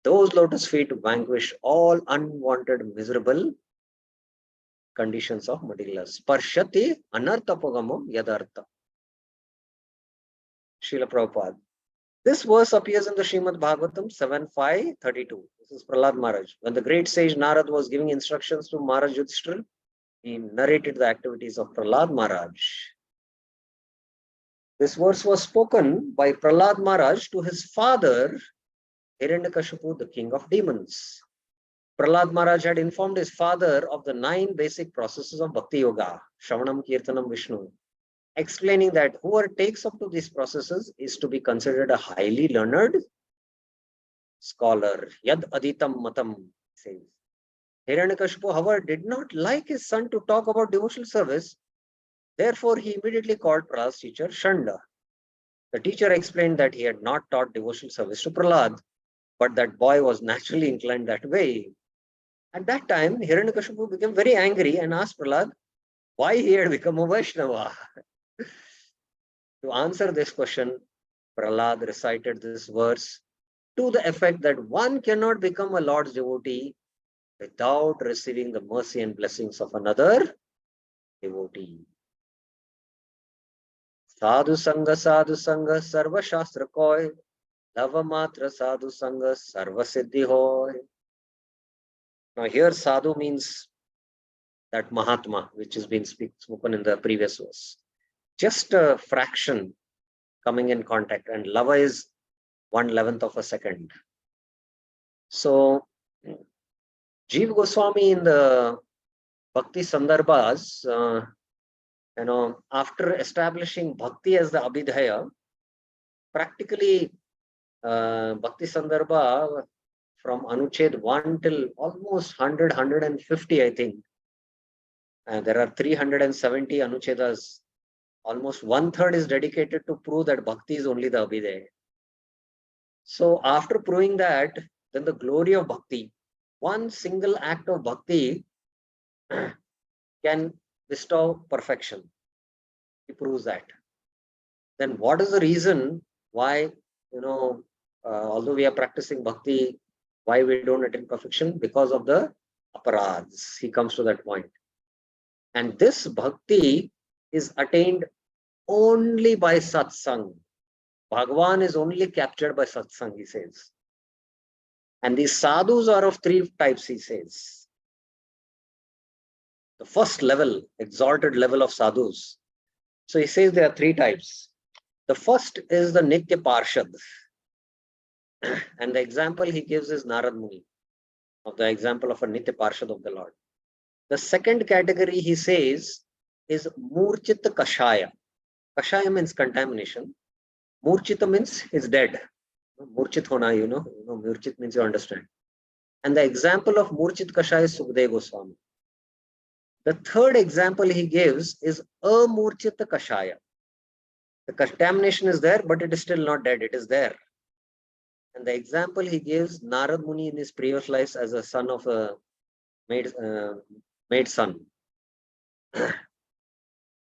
Those lotus feet vanquish all unwanted, miserable conditions of material. Sparshati anarthapagamam yadartha. Srila Prabhupada. This verse appears in the Srimad Bhagavatam 7.5.32. This is Prahlad Maharaj. When the great sage Narad was giving instructions to Maharaj Yudhishthira, he narrated the activities of Prahlad Maharaj. This verse was spoken by Prahlad Maharaj to his father, Hiranyakashipu, the king of demons. Prahlad Maharaj had informed his father of the 9 basic processes of Bhakti Yoga, Shravanam, Kirtanam, Vishnu, explaining that whoever takes up to these processes is to be considered a highly learned scholar. Yad aditam matam, says. Hiranyakashipu, however, did not like his son to talk about devotional service. Therefore, he immediately called Prahlad's teacher Shanda. The teacher explained that he had not taught devotional service to Prahlad, but that boy was naturally inclined that way. At that time, Hiranyakashipu became very angry and asked Prahlad why he had become a Vaishnava. To answer this question, Prahlad recited this verse to the effect that one cannot become a Lord's devotee without receiving the mercy and blessings of another devotee. Sadhu Sangha, Sarva Shastra Koi, Lava Matra Sadhu Sangha, Sarva Siddhi Hoy. Now here Sadhu means that Mahatma, which has been spoken in the previous verse. Just a fraction coming in contact, and lava is 1/11 of a second. So Jiva Goswami in the Bhakti Sandarbhas, after establishing Bhakti as the Abhidhaya, practically Bhakti Sandarbha from Anuched 1 till almost 100, 150, I think. There are 370 Anuchedas. Almost 1/3 is dedicated to prove that Bhakti is only the Abhidhaya. So after proving that, then the glory of Bhakti, one single act of Bhakti can bestow perfection. He proves that. Then what is the reason why, although we are practicing Bhakti, why we don't attain perfection? Because of the aparads. He comes to that point. And this Bhakti is attained only by satsang. Bhagavan is only captured by satsang, he says. And these sadhus are of 3 types, he says. The first level, exalted level of sadhus. So he says there are 3 types. The first is the Nitya Parshad. And the example he gives is Narad Muni, of the example of a Nitya Parshad of the Lord. The second category, he says, is Murchita Kashaya. Kashaya means contamination. Murchita means he's dead. Murchit hona, Murchit means you understand. And the example of Murchit Kashaya is Sukadeva Goswami. The third example he gives is Amurchita Kashaya. The contamination is there, but it is still not dead. It is there. And the example he gives, Narad Muni in his previous life as a son of a maid son.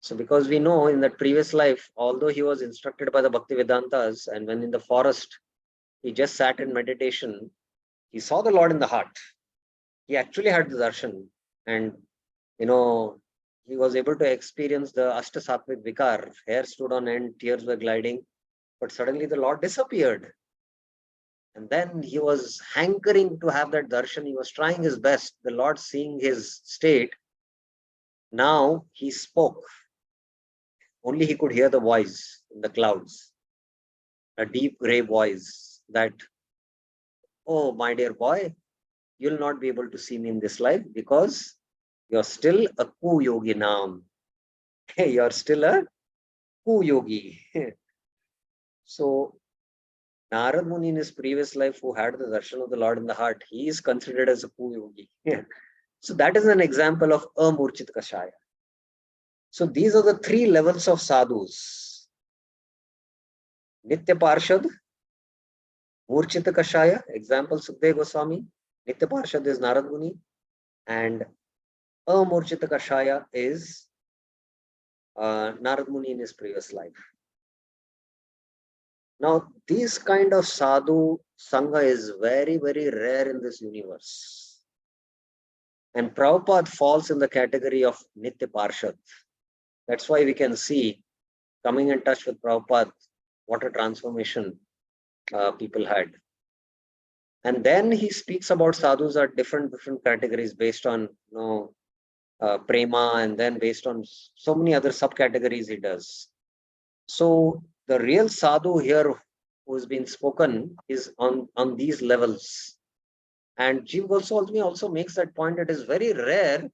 So because we know in that previous life, although he was instructed by the Bhakti Vedantas, and when in the forest, he just sat in meditation, he saw the Lord in the heart. He actually had the darshan, and he was able to experience the Ashtasattvik Vikar. Hair stood on end, tears were gliding, but suddenly the Lord disappeared. And then he was hankering to have that darshan. He was trying his best. The Lord, seeing his state, now he spoke. Only he could hear the voice in the clouds, a deep grey voice that, oh, my dear boy, you'll not be able to see me in this life because you're still a ku-yogi nam. You're still a ku-yogi. So Narad Muni in his previous life, who had the darshan of the Lord in the heart, he is considered as a ku-yogi. So that is an example of amurchit kashaya. So these are the three levels of sadhus. Nitya Parshad, Murchita Kashaya, example Sukdev Goswami. Nitya Parshad is Narad Muni, and Amurchita Kashaya is Narad Muni in his previous life. Now, this kind of sadhu sangha is very, very rare in this universe. And Prabhupada falls in the category of Nitya Parshad. That's why we can see, coming in touch with Prabhupada, what a transformation people had. And then he speaks about sadhus at different categories based on prema, and then based on so many other subcategories he does. So the real sadhu here who has been spoken is on these levels. And Jiv Goswami also makes that point. It is very rare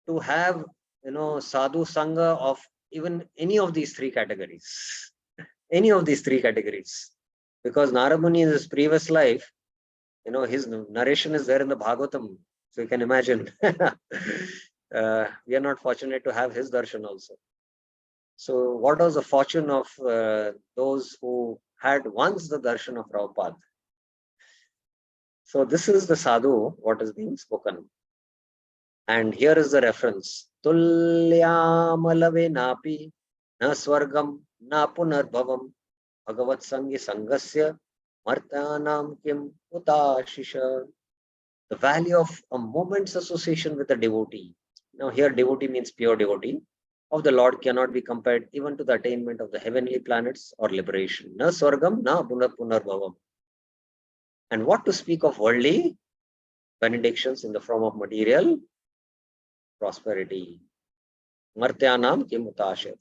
to have sadhu sangha of even any of these three categories. Any of these three categories. Because Narad Muni in his previous life, his narration is there in the Bhagavatam. So you can imagine. We are not fortunate to have his darshan also. So what was the fortune of those who had once the darshan of Prabhupada? So this is the sadhu, what is being spoken. And here is the reference. Tulyamalave napi na swargam na punarbhavam bhagavat sangi sangasya martanam kim utashisha. The value of a moment's association with a devotee. Now here devotee means pure devotee of the Lord cannot be compared even to the attainment of the heavenly planets or liberation. Na swargam na punarbhavam. And what to speak of worldly benedictions in the form of material prosperity. Martyanam kim utashiv,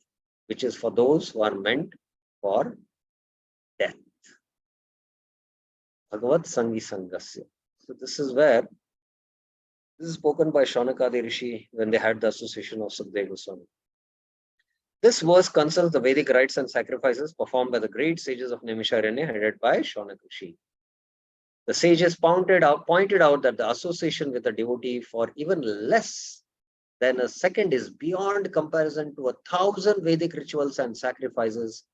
which is for those who are meant for death. Bhagavat Sangi Sangasya. So this is where this is spoken by Shaunakadi Rishi when they had the association of Sukdev Goswami. This verse concerns the Vedic rites and sacrifices performed by the great sages of Naimisharanya headed by Shaunak Rishi. The sages pointed out that the association with a devotee for even less than a second is beyond comparison to 1,000 Vedic rituals and sacrifices,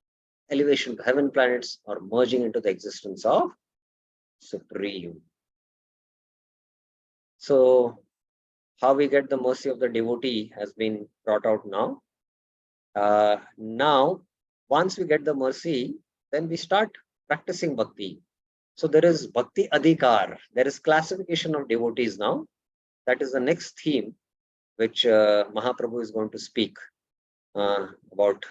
elevation to heaven planets, or merging into the existence of Supreme. So, how we get the mercy of the devotee has been brought out now. Now, once we get the mercy, then we start practicing bhakti. So there is bhakti adhikar. There is classification of devotees now. That is the next theme which Mahaprabhu is going to speak about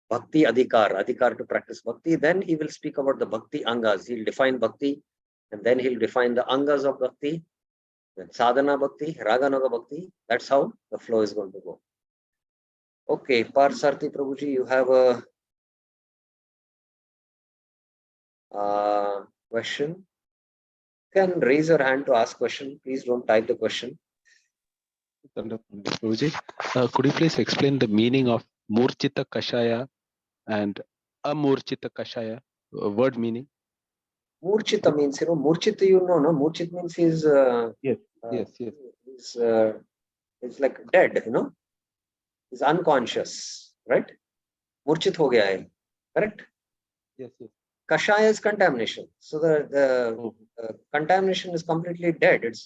bhakti adhikar to practice bhakti. Then he will speak about the bhakti angas. He'll define bhakti, and then he'll define the angas of bhakti, then sadhana bhakti, raganuga bhakti. That's how the flow is going to go. Okay, Parsarthi Prabhuji, you have a question. You can raise your hand to ask question. Please don't type the question. Prabhuji, could you please explain the meaning of Murchita Kashaya and Amurchita Kashaya, word meaning? Murchita means, Murchita, no? Murchit means he's Yes. He's like dead, He's unconscious, right? Murchit ho gaya hai, correct? Yes. Kashaya is contamination. So the contamination is completely dead. It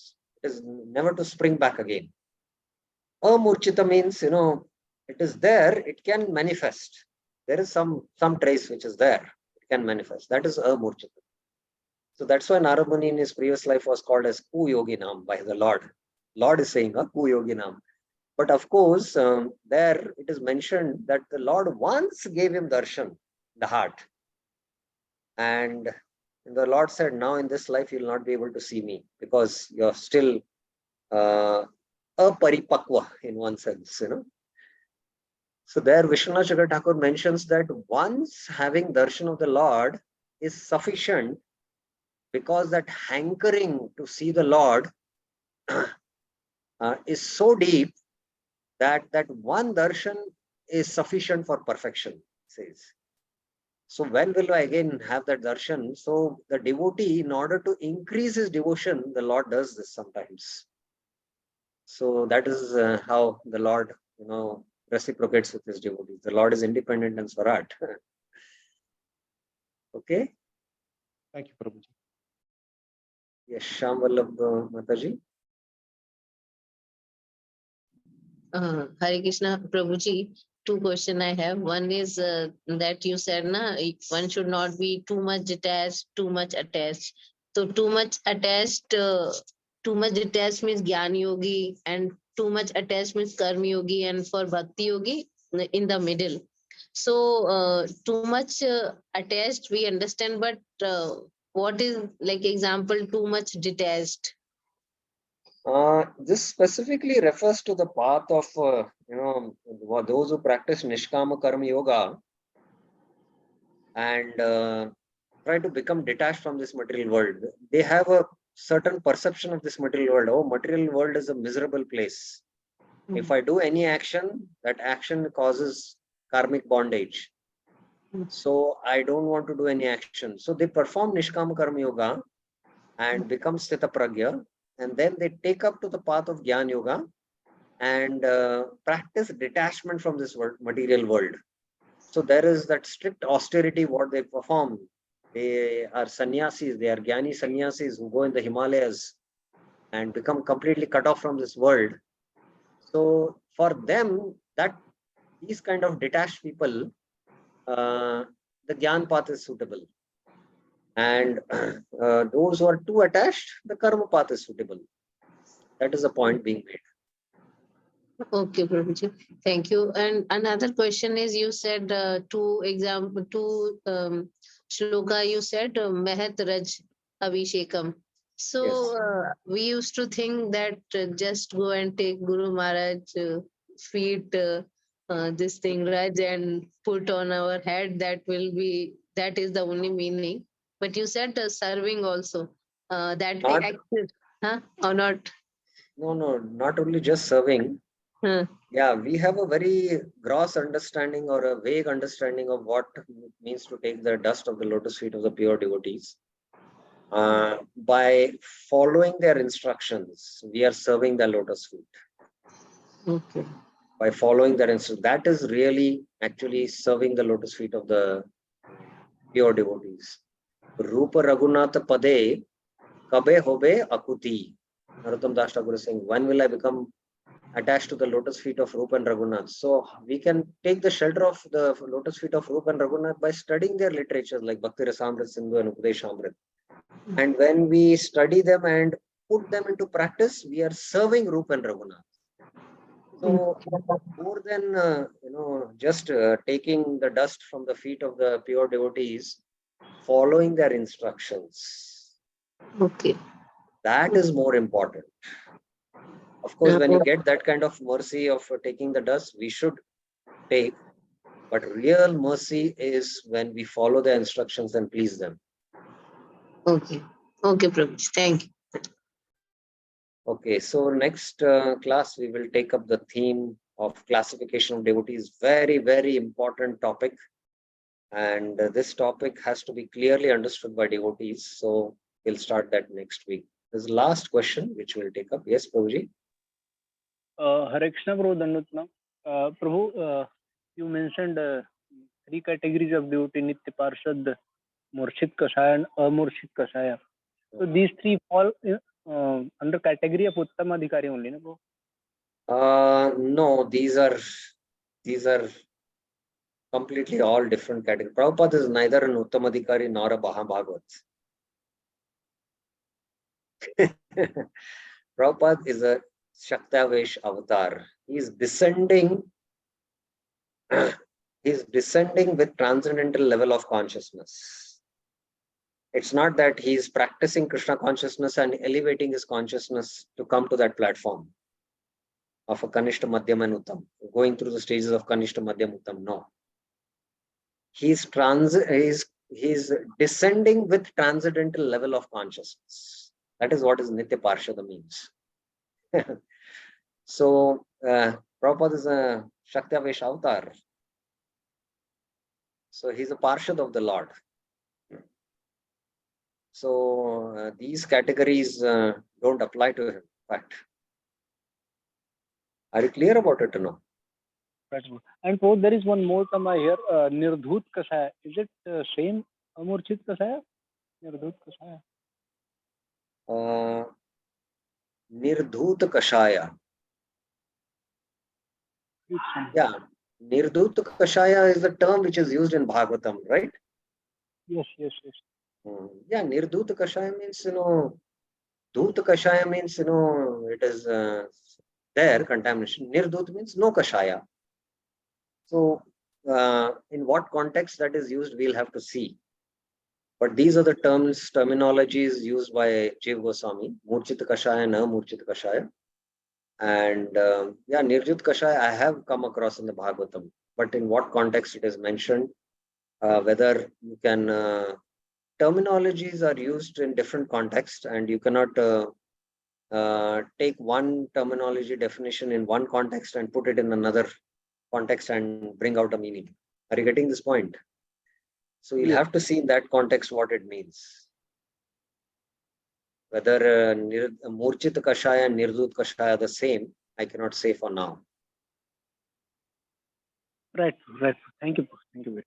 is never to spring back again. Amurchita means, it is there, it can manifest. There is some trace which is there, it can manifest. That is amurchita. So that's why Narad Muni in his previous life was called as Kuyoginam by the Lord. Lord is saying Kuyoginam. But of course, there it is mentioned that the Lord once gave him darshan, the heart. And the Lord said, now in this life, you'll not be able to see me because you're still aparipakwa in one sense, So there Vishwanath Chakravarti Thakur mentions that once having darshan of the Lord is sufficient, because that hankering to see the Lord is so deep that one darshan is sufficient for perfection, says. So when will I again have that darshan? So the devotee, in order to increase his devotion, the Lord does this sometimes. So that is how the Lord, reciprocates with his devotees. The Lord is independent and Swarat. Okay. Thank you, Prabhuji. Yes, Shyam Vallabh Mataji. Hare Krishna, Prabhuji. Two questions I have. One is that you said, one should not be too much detached, too much attached. So too much attached means Jnana Yogi, and too much attached means Karma Yogi, and for Bhakti Yogi in the middle. So too much attached we understand, but what is like example too much detached? This specifically refers to the path of, those who practice Nishkama Karma Yoga and try to become detached from this material world. They have a certain perception of this material world. Oh, material world is a miserable place. If I do any action, that action causes karmic bondage. So I don't want to do any action. So they perform Nishkama Karma Yoga and become Sthita Pragya, and then they take up to the path of Jnana Yoga and practice detachment from this world, material world. So there is that strict austerity what they perform. They are sannyasis, they are Jnani sannyasis who go in the Himalayas and become completely cut off from this world. So for them, these kind of detached people, the Jnana path is suitable. And those who are too attached, the karma path is suitable. That is the point being made. Okay, Prabhuji. Thank you. And another question is, you said two shloka, you said Mehat Raj Abhishekam. So Yes. we used to think that just go and take Guru Maharaj feet, this thing Raj, and put on our head, that is the only meaning. But you said serving also. That Not, huh? Or not? no, not only just serving. Huh. Yeah, we have a very gross understanding or a vague understanding of what it means to take the dust of the lotus feet of the pure devotees. By following their instructions, we are serving the lotus feet. Okay. By following their instructions, that is really actually serving the lotus feet of the pure devotees. Rupa Raghunatha Pade Kabe Hobe Akuti. Narottam Das Thakur is saying, when will I become attached to the lotus feet of Rupa and Raghunath? So we can take the shelter of the lotus feet of Rupa and Raghunath by studying their literatures like Bhakti Rasamrit Sindhu and Upadeshamrit. And when we study them and put them into practice, we are serving Rupa and Raghunath. So more than just taking the dust from the feet of the pure devotees, following their instructions. Okay. That is more important. Of course, when you get that kind of mercy of taking the dust, we should take. But real mercy is when we follow the instructions and please them. Okay. Okay, Prabhu. Thank you. Okay, so next class, we will take up the theme of classification of devotees. Very, very important topic. And this topic has to be clearly understood by devotees. So we'll start that next week. This is the last question, which we'll take up. Yes, Prabhuji. Hare Krishna, Prabhu Danutna. Prabhu, you mentioned three categories of devotee: Nitya Parshad, Murshid Kashaya, and Amurshid Kashaya. So these three fall under category of Uttama Adhikari only, no? No, these are These are completely all different categories. Prabhupada is neither an Uttamadhikari nor a Bhagavat. Prabhupada is a Shaktavesh avatar. He is descending. He's descending with transcendental level of consciousness. It's not that he's practicing Krishna consciousness and elevating his consciousness to come to that platform of a Kanishta, Madhyam and Uttam, going through the stages of Kanishta, Madhyam, Uttam. No. He's descending with transcendental level of consciousness. That is what is Nitya Parshada means. So, Prabhupada is a Shaktavesh avatar. So, he's a Parshad of the Lord. So, these categories don't apply to him. In fact, are you clear about it or no? Right. And Prabhu, there is one more term I hear, Nirdhut Kasaya. Is it same Amurchit Kasaya? Nirdhut Kasaya. Nirdhut Kashaya. It's Yeah, Nirdhut Kashaya is the term which is used in Bhagavatam, right? Yes. Yeah, Nirdhut Kashaya means, Dhut Kashaya means, it is there, contamination. Nirdhut means no Kashaya. So, in what context that is used, we'll have to see. But these are the terminologies used by Jiva Goswami, Murchit Kashaya and Amurchit Kashaya. And yeah, Nirjit Kashaya I have come across in the Bhagavatam. But in what context it is mentioned, whether you can, terminologies are used in different contexts and you cannot take one terminology definition in one context and put it in another context and bring out a meaning. Are you getting this point? So you'll have to see in that context what it means. Whether Murchit Kashaya and Nirdhut Kashaya are the same, I cannot say for now. Right. Thank you. Very much.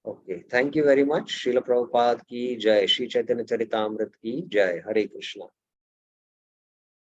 Okay, thank you very much. Srila Prabhupada ki jai, Shri Chaitanya Charitamrita ki jai. Hare Krishna.